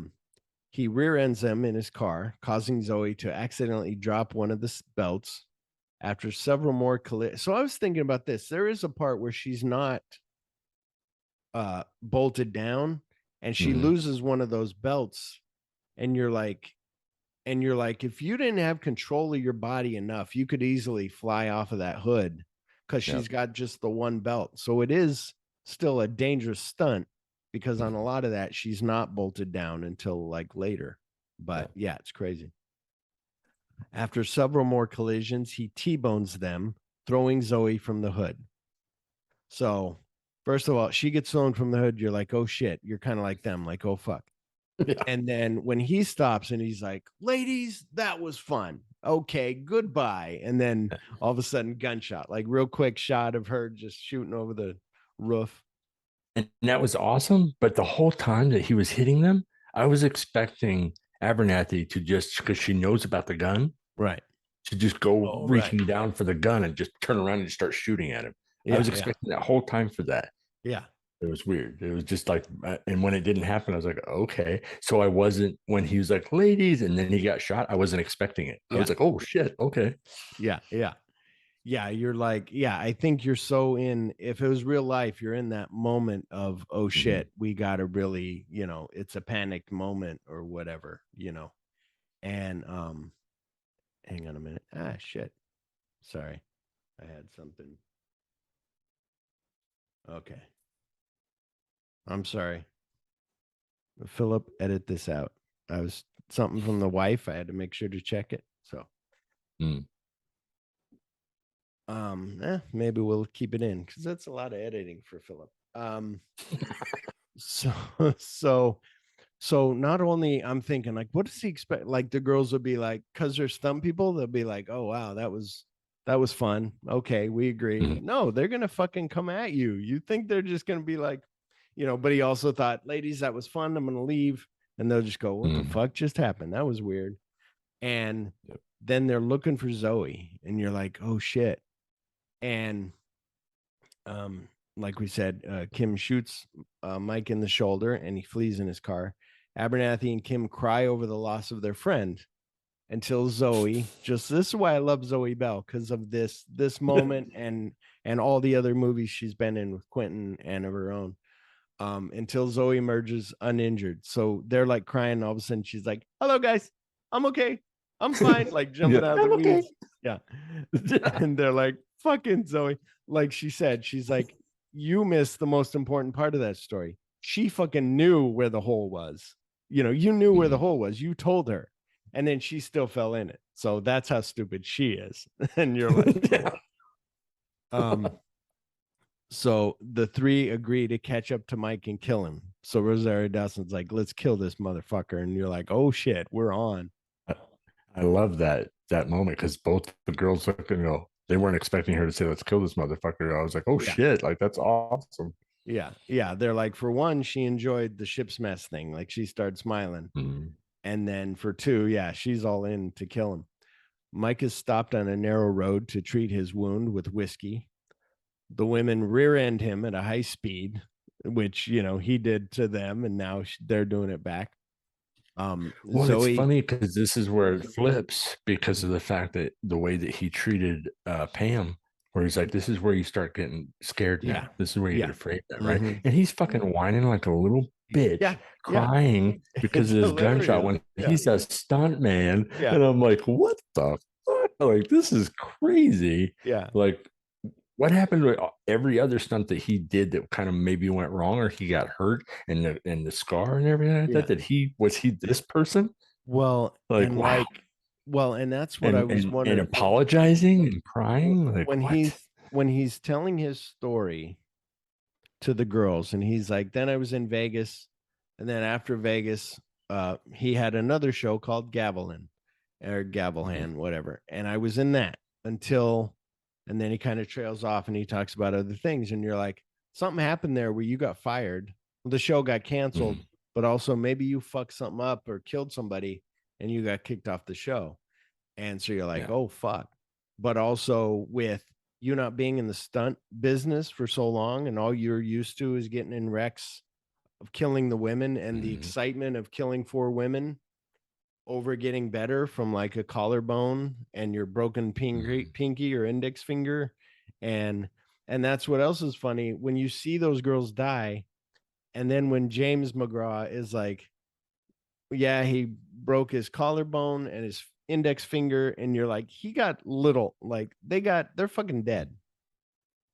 Speaker 1: He rear ends them in his car, causing Zoe to accidentally drop one of the belts after several more collisions. So I was thinking about this. There is a part where she's not bolted down and she loses one of those belts. And you're like, if you didn't have control of your body enough, you could easily fly off of that hood because she's got just the one belt. So it is still a dangerous stunt because on a lot of that, she's not bolted down until like later. But yeah, it's crazy. After several more collisions, he T-bones them, throwing Zoe from the hood. So first of all, she gets thrown from the hood. You're like, oh shit. You're kind of like them, like, oh fuck. Yeah. And then when he stops and he's like, ladies, that was fun. Okay, goodbye. And then all of a sudden, gunshot, like real quick shot of her just shooting over the roof.
Speaker 6: And that was awesome. But the whole time that he was hitting them, I was expecting Abernathy to just, because she knows about the gun,
Speaker 1: right,
Speaker 6: to just go reaching down for the gun and just turn around and start shooting at him. I was expecting that whole time for that.
Speaker 1: Yeah.
Speaker 6: It was weird. It was just like, and when it didn't happen, I was like, okay. So I wasn't, when he was like, ladies, and then he got shot, I wasn't expecting it. I was like, oh shit. Okay.
Speaker 1: Yeah. Yeah. Yeah. You're like, yeah, I think you're so in, if it was real life, you're in that moment of, oh shit, we got to really, it's a panicked moment or whatever, and, hang on a minute. Ah, shit. Sorry. I had something. Okay. I'm sorry. Philip, edit this out. I was something from the wife. I had to make sure to check it. So, maybe we'll keep it in because that's a lot of editing for Philip. So not only I'm thinking like, what does he expect? Like the girls would be like, because they're stunt people, they'll be like, oh wow, that was fun. Okay, we agree. No, they're gonna fucking come at you. You think they're just gonna be like, but he also thought, ladies, that was fun. I'm gonna leave, and they'll just go, what the fuck just happened? That was weird. And then they're looking for Zoe, and you're like, oh shit. And like we said, Kim shoots Mike in the shoulder, and he flees in his car. Abernathy and Kim cry over the loss of their friend until Zoe, this is why I love Zoe Bell, because of this moment and all the other movies she's been in with Quentin and of her own, until Zoe emerges uninjured. So they're like crying, and all of a sudden she's like, hello guys, I'm okay, I'm fine, like jumping out of the weeds. Yeah. And they're like, fucking Zoe, like she said, she's like, you missed the most important part of that story. She fucking knew where the hole was. You knew where the hole was. You told her. and then she still fell in it. So that's how stupid she is. And you're like, so the three agree to catch up to Mike and kill him. So Rosario Dawson's like, let's kill this motherfucker. And you're like, oh shit, we're on.
Speaker 6: I love that moment because both the girls look and go, they weren't expecting her to say, let's kill this motherfucker. I was like, oh shit, like that's awesome.
Speaker 1: Yeah. Yeah. They're like, for one, she enjoyed the ship's mess thing. Like she started smiling. And then for two, yeah, she's all in to kill him. Mike is stopped on a narrow road to treat his wound with whiskey. The women rear end him at a high speed, which, you know, he did to them. And now they're doing it back.
Speaker 6: Well,
Speaker 1: Zoe,
Speaker 6: it's funny because this is where it flips because of the fact that the way that he treated Pam, where he's like, this is where you start getting scared now. This is where you get afraid now, right? And he's fucking whining like a little bitch, crying because of his gunshot when he's a stunt man. And I'm like, what the fuck? Like, this is crazy. Like, what happened to every other stunt that he did that kind of maybe went wrong or he got hurt and the scar and everything like that? That he this person?
Speaker 1: Well,
Speaker 6: like,
Speaker 1: and
Speaker 6: wow.
Speaker 1: And that's what I was wondering.
Speaker 6: And apologizing and crying. Like,
Speaker 1: when he's telling his story to the girls, and he's like, then I was in Vegas, and then after Vegas, he had another show called Gavilan or Gavelhan, whatever, and I was in that until. And then he kind of trails off and he talks about other things. And you're like, something happened there where you got fired. The show got canceled, but also maybe you fucked something up or killed somebody and you got kicked off the show. And so you're like, oh, fuck. But also with you not being in the stunt business for so long and all you're used to is getting in wrecks of killing the women and the excitement of killing 4 women over getting better from like a collarbone and your broken pinky or index finger. And that's what else is funny when you see those girls die. And then when James McGraw is like, yeah, he broke his collarbone and his index finger. And you're like, he got little, like they're fucking dead.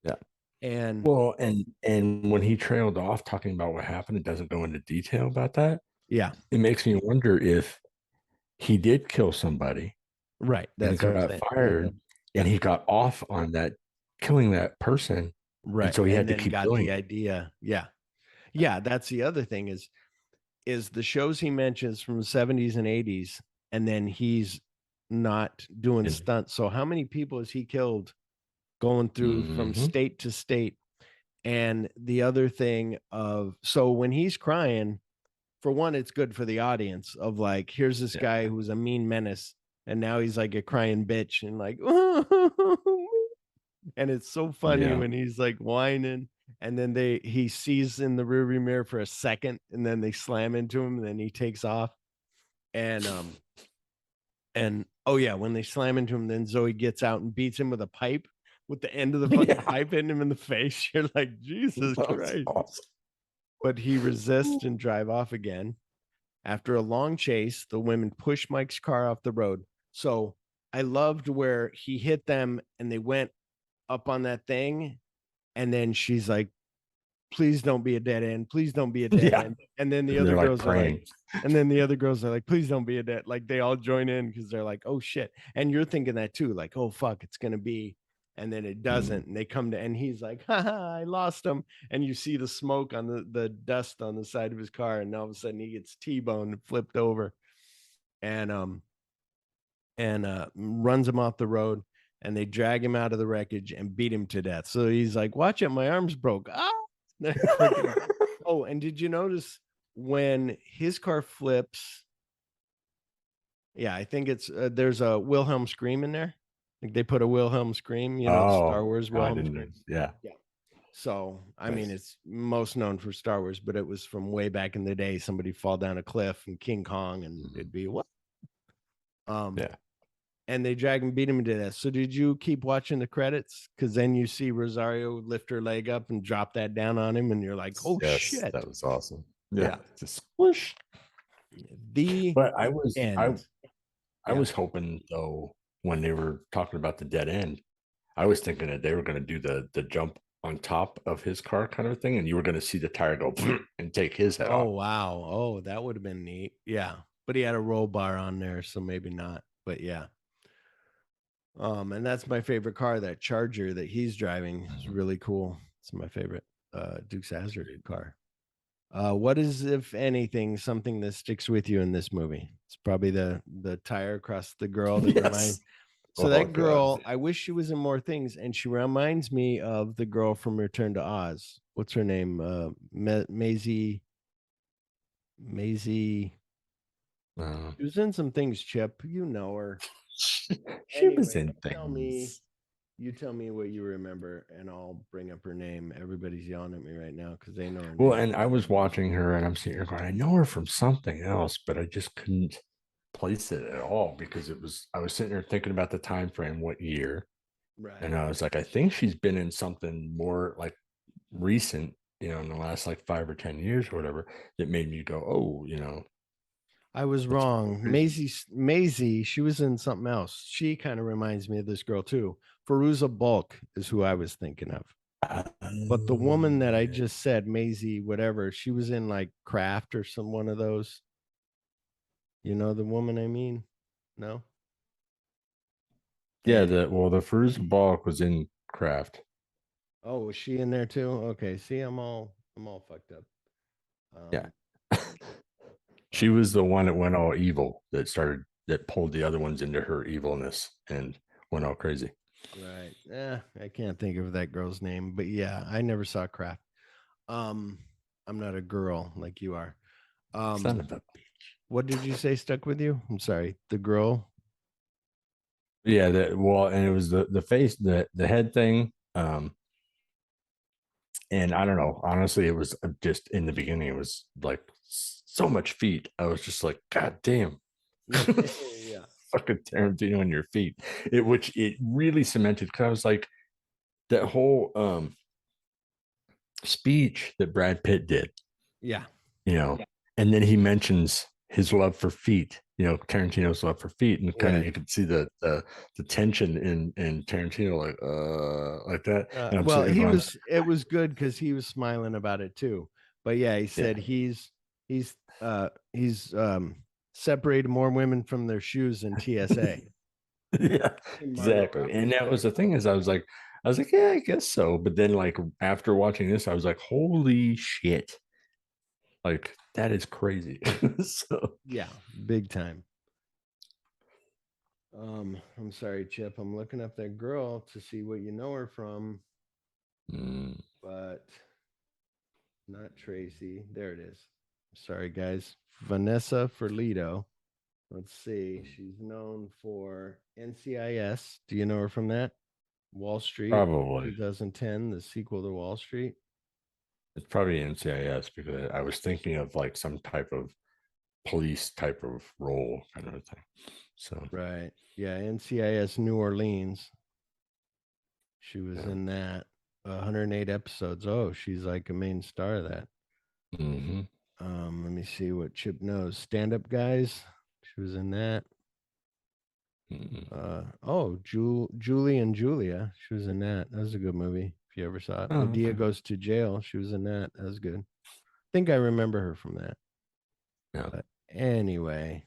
Speaker 6: Yeah.
Speaker 1: And
Speaker 6: well, and when he trailed off talking about what happened, it doesn't go into detail about that.
Speaker 1: Yeah.
Speaker 6: It makes me wonder if he did kill somebody,
Speaker 1: right?
Speaker 6: That's and got fired, and he got off on that killing that person,
Speaker 1: right?
Speaker 6: And so he had to keep doing
Speaker 1: the idea. Yeah. That's the other thing is the shows he mentions from the 70s and 80s, and then he's not doing stunts. So how many people has he killed going through from state to state? And the other thing so when he's crying. For one, it's good for the audience of like, here's this guy who's a mean menace, and now he's like a crying bitch and like, and it's so funny when he's like whining, and then he sees in the rearview mirror for a second, and then they slam into him, and then he takes off, and oh yeah, when they slam into him, then Zoe gets out and beats him with a pipe with the end of the fucking pipe hitting him in the face. You're like, Jesus Christ. Awesome. But he resists and drive off again. After a long chase, the women push Mike's car off the road. So I loved where he hit them and they went up on that thing. And then she's like, please don't be a dead end. Please don't be a dead end. And then the other girls are like, please don't be a dead. Like they all join in because they're like, oh shit. And you're thinking that too, like, oh fuck, it's going to be. And then it doesn't. And they come to, and he's like, haha, I lost him. And you see the smoke on the dust on the side of his car. And all of a sudden he gets T-boned and flipped over and runs him off the road. And they drag him out of the wreckage and beat him to death. So he's like, watch it. My arm's broke. Oh, and did you notice when his car flips? Yeah, I think it's, there's a Wilhelm scream in there. Like they put a Wilhelm scream, Star Wars Wilhelm scream.
Speaker 6: Yeah.
Speaker 1: So I mean, it's most known for Star Wars, but it was from way back in the day. Somebody fall down a cliff and King Kong, and it'd be what? And they drag and beat him to death. So did you keep watching the credits? Because then you see Rosario lift her leg up and drop that down on him, and you're like, oh shit,
Speaker 6: that was awesome. Yeah. Just squish. But I was I was hoping though. When they were talking about the dead end, I was thinking that they were going to do the jump on top of his car kind of thing, and you were going to see the tire go and take his head off.
Speaker 1: Oh wow! Oh, that would have been neat. Yeah, but he had a roll bar on there, so maybe not. But yeah. And that's my favorite car. That Charger that he's driving is really cool. It's my favorite Dukes of Hazzard car. What is, if anything, something that sticks with you in this movie? It's probably the tire across the girl that reminds. So that girl, I wish she was in more things, and she reminds me of the girl from Return to Oz. What's her name? Maisie. She was in some things, Chip. You know her.
Speaker 6: She was in things.
Speaker 1: You tell me what you remember, and I'll bring up her name. Everybody's yelling at me right now because they know her
Speaker 6: Well,
Speaker 1: name.
Speaker 6: and I was watching her, and I'm sitting here going, I know her from something else, but I just couldn't place it at all because I was sitting there thinking about the time frame, what year,
Speaker 1: Right.
Speaker 6: and I was like, I think she's been in something more like recent, in the last like 5 or 10 years or whatever, that made me go, oh,
Speaker 1: I was wrong. Maisie, she was in something else. She kind of reminds me of this girl too. Fairuza Balk is who I was thinking of. But the woman that I just said, Maisie, whatever, she was in like Craft or some one of those. You know the woman I mean? No?
Speaker 6: Yeah, the Fairuza Balk was in Craft.
Speaker 1: Oh, was she in there too? Okay. See, I'm all fucked up.
Speaker 6: Yeah. She was the one that went all evil, that pulled the other ones into her evilness and went all crazy.
Speaker 1: Right. I can't think of that girl's name, but yeah, I never saw Craft. I'm not a girl like you are.
Speaker 6: Son of a bitch.
Speaker 1: What did you say stuck with you? I'm sorry. The girl.
Speaker 6: Yeah, and it was the face, the head thing. And I don't know, honestly, it was just in the beginning, it was like so much feet. I was just like, God damn.
Speaker 1: Yeah.
Speaker 6: Fucking Tarantino on your feet. Which it really cemented, because I was like, that whole speech that Brad Pitt did.
Speaker 1: Yeah.
Speaker 6: And then he mentions his love for feet, Tarantino's love for feet, and kind of you could see the tension in Tarantino, like that.
Speaker 1: Well, it was good because he was smiling about it too. But yeah, he said he's separated more women from their shoes than TSA.
Speaker 6: Yeah, exactly. And that was the thing, is I was like, yeah, I guess so. But then, like, after watching this, I was like, holy shit. Like, that is crazy. So
Speaker 1: yeah, big time. I'm sorry, Chip. I'm looking up that girl to see what you know her from. But not Tracy. There it is. Sorry, guys. Vanessa Ferlito. Let's see. She's known for NCIS. Do you know her from that? Wall Street.
Speaker 6: Probably.
Speaker 1: 2010, the sequel to Wall Street.
Speaker 6: It's probably NCIS, because I was thinking of like some type of police type of role kind of thing. So
Speaker 1: right. Yeah, NCIS New Orleans. She was in that. 108 episodes. Oh, she's like a main star of that.
Speaker 6: Mm-hmm.
Speaker 1: Let me see what Chip knows. Stand Up Guys. She was in that. Julie and Julia. She was in that. That was a good movie. If you ever saw it. Medea Goes to Jail. She was in that. That was good. I think I remember her from that.
Speaker 6: Yeah.
Speaker 1: But anyway.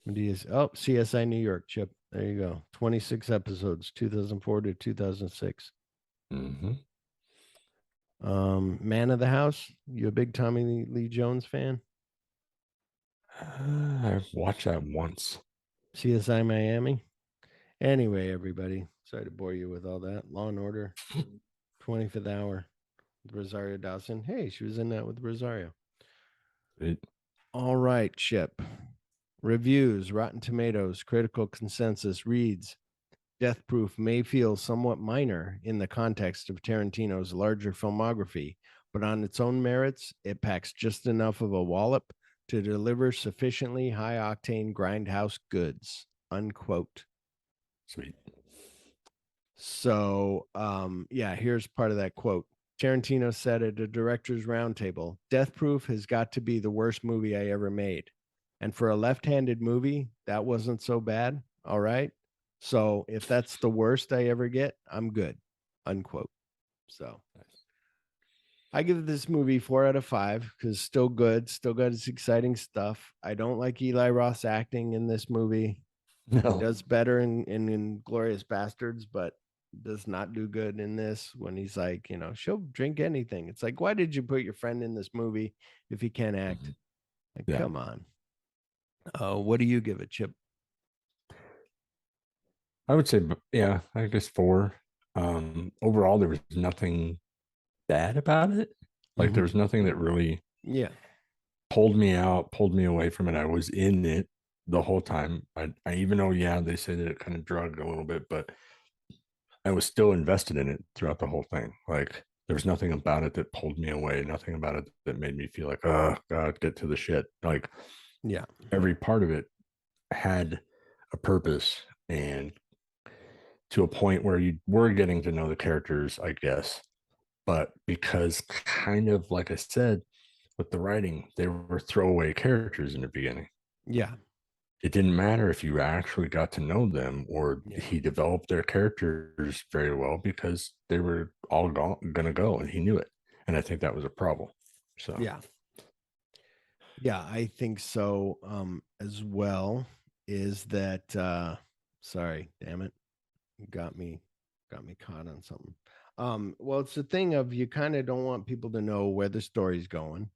Speaker 1: Medea's CSI New York, Chip. There you go. 26 episodes, 2004 to 2006.
Speaker 6: Mm-hmm.
Speaker 1: Man of the House. You a big Tommy Lee Jones fan?
Speaker 6: I've watched that once.
Speaker 1: CSI Miami. Anyway, everybody, sorry to bore you with all that. Law and Order, 25th Hour, Rosario Dawson. Hey, she was in that with Rosario. All right, Chip. Reviews, Rotten Tomatoes, critical consensus reads, Death Proof may feel somewhat minor in the context of Tarantino's larger filmography, but on its own merits, it packs just enough of a wallop to deliver sufficiently high-octane grindhouse goods, unquote.
Speaker 6: Sweet.
Speaker 1: So, here's part of that quote. Tarantino said at a director's roundtable, Death Proof has got to be the worst movie I ever made. And for a left-handed movie, that wasn't so bad. All right. So if that's the worst I ever get, I'm good. Unquote. So I give this movie 4 out of 5 because still good, still got its exciting stuff. I don't like Eli Roth's acting in this movie. He
Speaker 6: No.
Speaker 1: does better in Glorious Bastards, but does not do good in this when he's like, she'll drink anything. It's like, why did you put your friend in this movie if he can't act? Like,
Speaker 6: Yeah.
Speaker 1: come on. What do you give it, Chip?
Speaker 6: I would say, yeah, I guess 4. Overall, there was nothing bad about it. Like there was nothing that really pulled me away from it. I was in it the whole time. I even though, they say that it kind of drugged a little bit, but I was still invested in it throughout the whole thing. Like there was nothing about it that pulled me away, nothing about it that made me feel like, oh God, get to the shit. Like every part of it had a purpose, and to a point where you were getting to know the characters, I guess. But because kind of like I said, with the writing, they were throwaway characters in the beginning.
Speaker 1: Yeah.
Speaker 6: It didn't matter if you actually got to know them or he developed their characters very well because they were all going to go and he knew it. And I think that was a problem. So,
Speaker 1: yeah, I think so as well. Is that sorry, damn it. You got me caught on something. Well, it's the thing of you kind of don't want people to know where the story's going.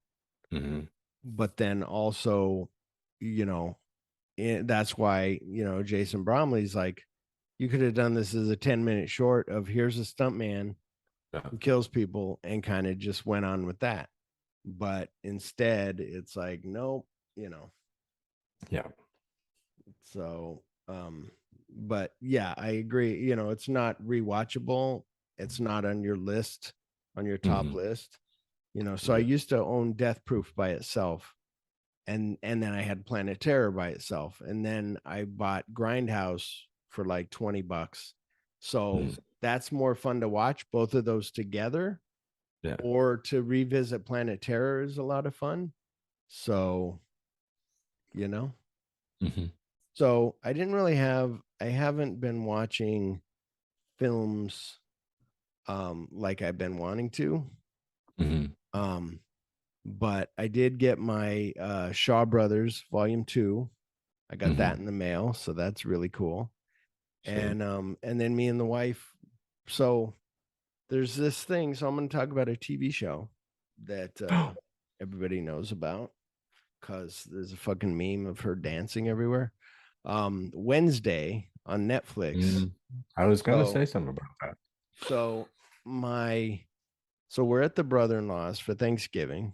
Speaker 1: But then also, that's why, Jason Bromley's like, you could have done this as a 10-minute short of here's a stuntman who kills people and kind of just went on with that. But instead, it's like, nope,
Speaker 6: Yeah.
Speaker 1: So, but yeah, I agree. It's not rewatchable. It's not on your list, on your top list. So I used to own Death Proof by itself. And then I had Planet Terror by itself. And then I bought Grindhouse for like $20. So that's more fun to watch, both of those together.
Speaker 6: Yeah.
Speaker 1: Or to revisit Planet Terror is a lot of fun. So, So I haven't been watching films like I've been wanting to. But I did get my Shaw Brothers Volume 2. I got that in the mail, so that's really cool. And then me and the wife. So there's this thing. So I'm going to talk about a TV show that everybody knows about because there's a fucking meme of her dancing everywhere. Wednesday on Netflix.
Speaker 6: I was going to say something about that.
Speaker 1: So we're at the brother-in-law's for Thanksgiving.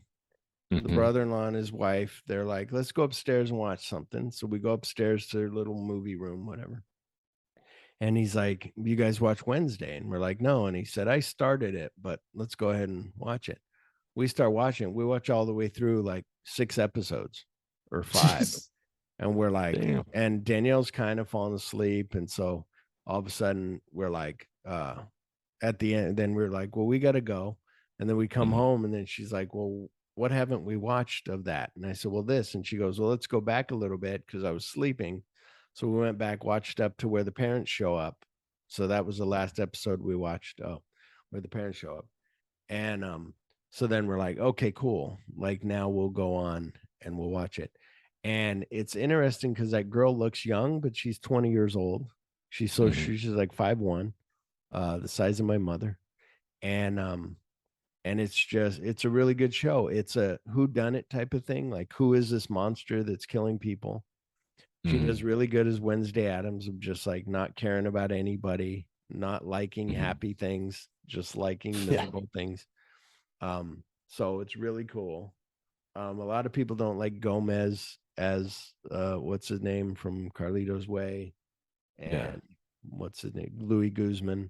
Speaker 1: The brother-in-law and his wife, they're like, let's go upstairs and watch something. So we go upstairs to their little movie room, whatever. And he's like, you guys watch Wednesday? And we're like, no. And he said, I started it, but let's go ahead and watch it. We start watching it. We watch all the way through like 6 episodes or 5. And we're like, and Danielle's kind of falling asleep. And so all of a sudden we're like, at the end, then we're like, well, we got to go. And then we come home and then she's like, well, what haven't we watched of that? And I said, well, this. And she goes, well, let's go back a little bit because I was sleeping. So we went back, watched up to where the parents show up. So that was the last episode we watched, where the parents show up. And so then we're like, okay, cool. Like now we'll go on and we'll watch it. And it's interesting because that girl looks young, but she's 20 years old. She's she's like 5'1", the size of my mother. And it's a really good show. It's a whodunit type of thing. Like, who is this monster that's killing people? She does really good as Wednesday Addams of just like not caring about anybody, not liking happy things, just liking miserable things. So it's really cool. A lot of people don't like Gomez as what's his name from Carlito's Way, and what's his name, Louis Guzman.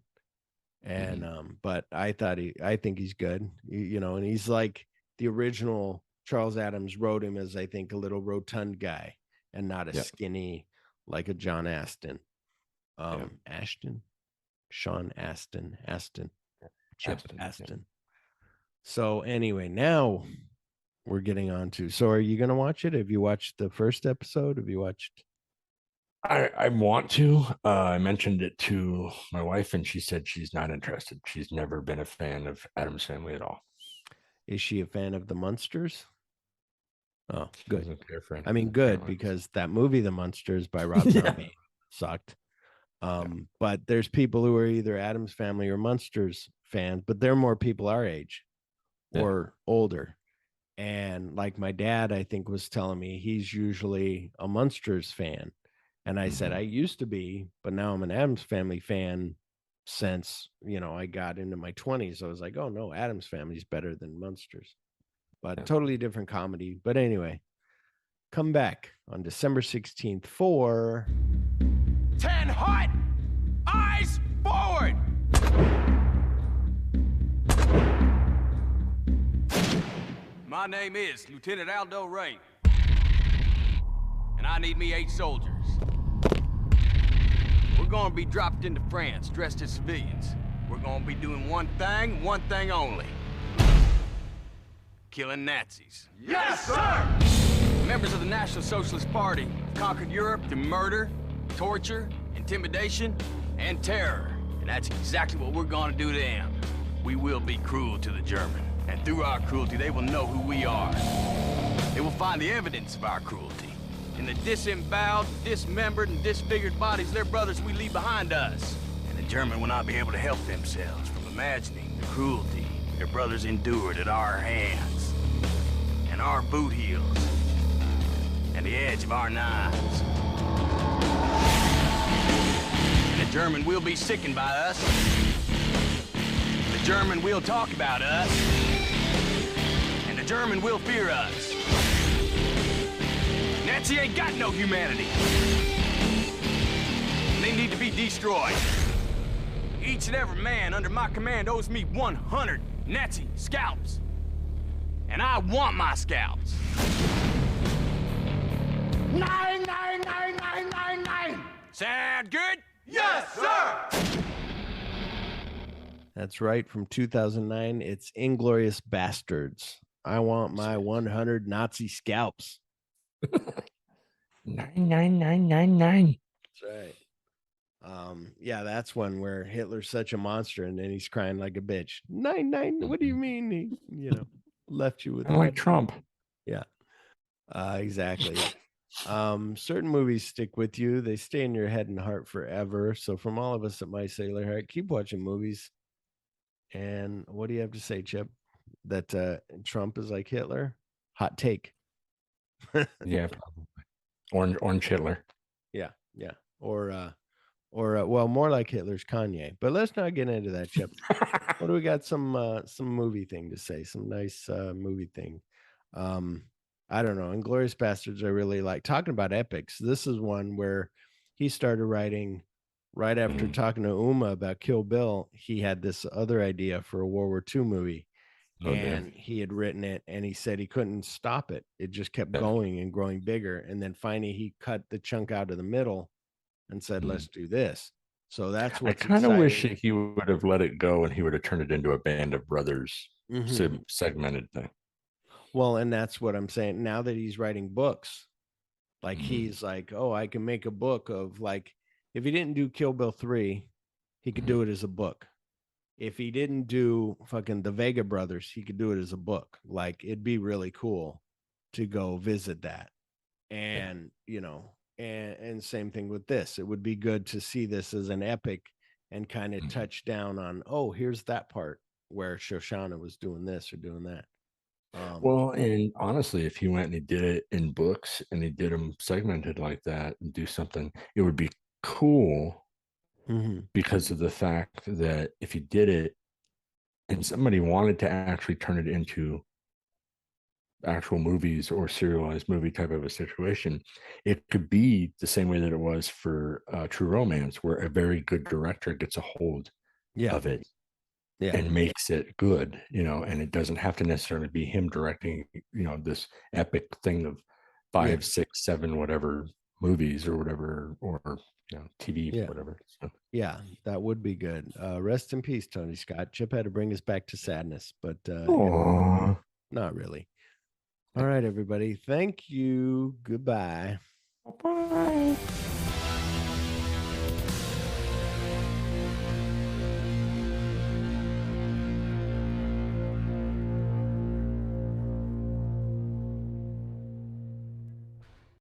Speaker 1: And but I think he's good, and he's like the original Charles Addams wrote him as I think a little rotund guy and not a skinny like a John Aston. Sean Aston, Chip Aston. So anyway, now we're getting on to, so are you going to watch it? Have you watched the first episode? Have you watched?
Speaker 6: I want to. I mentioned it to my wife and she said she's not interested. She's never been a fan of Addams Family at all.
Speaker 1: Is she a fan of the Munsters? Oh, good.
Speaker 6: Doesn't care for
Speaker 1: I mean,
Speaker 6: anything,
Speaker 1: good,
Speaker 6: apparently.
Speaker 1: because that movie, The Munsters by Rob Zombie, sucked. But there's people who are either Addams Family or Munsters fans, but they're more people our age or older. And like my dad, I think, was telling me he's usually a Munsters fan. And I said, I used to be, but now I'm an Addams Family fan since, I got into my 20s. I was like, oh no, Addams Family's better than Munsters. But totally different comedy. But anyway, come back on December 16th for
Speaker 14: 10 hot, eyes forward. My name is Lieutenant Aldo Ray, and I need me 8 soldiers. We're gonna be dropped into France dressed as civilians. We're gonna be doing one thing only. Killing Nazis.
Speaker 10: Yes, sir!
Speaker 14: Members of the National Socialist Party have conquered Europe through murder, torture, intimidation, and terror. And that's exactly what we're gonna do to them. We will be cruel to the German. And through our cruelty, they will know who we are. They will find the evidence of our cruelty in the disemboweled, dismembered, and disfigured bodies of their brothers we leave behind us. And the German will not be able to help themselves from imagining the cruelty their brothers endured at our hands. And our boot heels. And the edge of our knives. And the German will be sickened by us. The German will talk about us. And the German will fear us. Nazi ain't got no humanity. They need to be destroyed. Each and every man under my command owes me 100 Nazi scalps. And I want my scalps. 9. Sound good?
Speaker 10: Yes, sir!
Speaker 1: That's right. From 2009, it's Inglourious Bastards. I want my 100 Nazi scalps.
Speaker 6: 99999.
Speaker 1: That's right. Yeah, that's one where Hitler's such a monster, and then he's crying like a bitch. 99. What do you mean? He, left you with
Speaker 6: like Trump.
Speaker 1: Yeah, exactly. Certain movies stick with you. They stay in your head and heart forever. So from all of us at My Sailor Heart, keep watching movies. And what do you have to say, Chip? That Trump is like Hitler? Hot take.
Speaker 6: Yeah, probably. Orange Hitler.
Speaker 1: Yeah. Or well, more like Hitler's Kanye. But let's not get into that, Chip. What do we got? Some movie thing to say? Some nice movie thing. I don't know. Inglourious Bastards, I really like. Talking about epics, this is one where he started writing right after talking to Uma about Kill Bill. He had this other idea for a World War II movie. And he had written it, and he said he couldn't stop it. It just kept going and growing bigger. And then finally he cut the chunk out of the middle and said, let's do this. So that's what
Speaker 6: I kind of wish he would have let it go and he would have turned it into a Band of Brothers segmented thing.
Speaker 1: Well, and that's what I'm saying. Now that he's writing books, like he's like, oh, I can make a book of, like, if he didn't do Kill Bill 3, he could do it as a book. If he didn't do fucking the Vega Brothers, he could do it as a book. Like, it'd be really cool to go visit that. And, and same thing with this. It would be good to see this as an epic and kind of touch down on, oh, here's that part where Shoshana was doing this or doing that.
Speaker 6: Well, and honestly, if he went and he did it in books and he did them segmented like that and do something, it would be cool. Because of the fact that if you did it and somebody wanted to actually turn it into actual movies or serialized movie type of a situation, it could be the same way that it was for True Romance, where a very good director gets a hold of it and makes it good, and it doesn't have to necessarily be him directing, this epic thing of 5, 6, 7, whatever movies or whatever, or TV, whatever. So.
Speaker 1: Yeah, that would be good. Rest in peace, Tony Scott. Chip had to bring us back to sadness, but not really. All right, everybody. Thank you. Goodbye.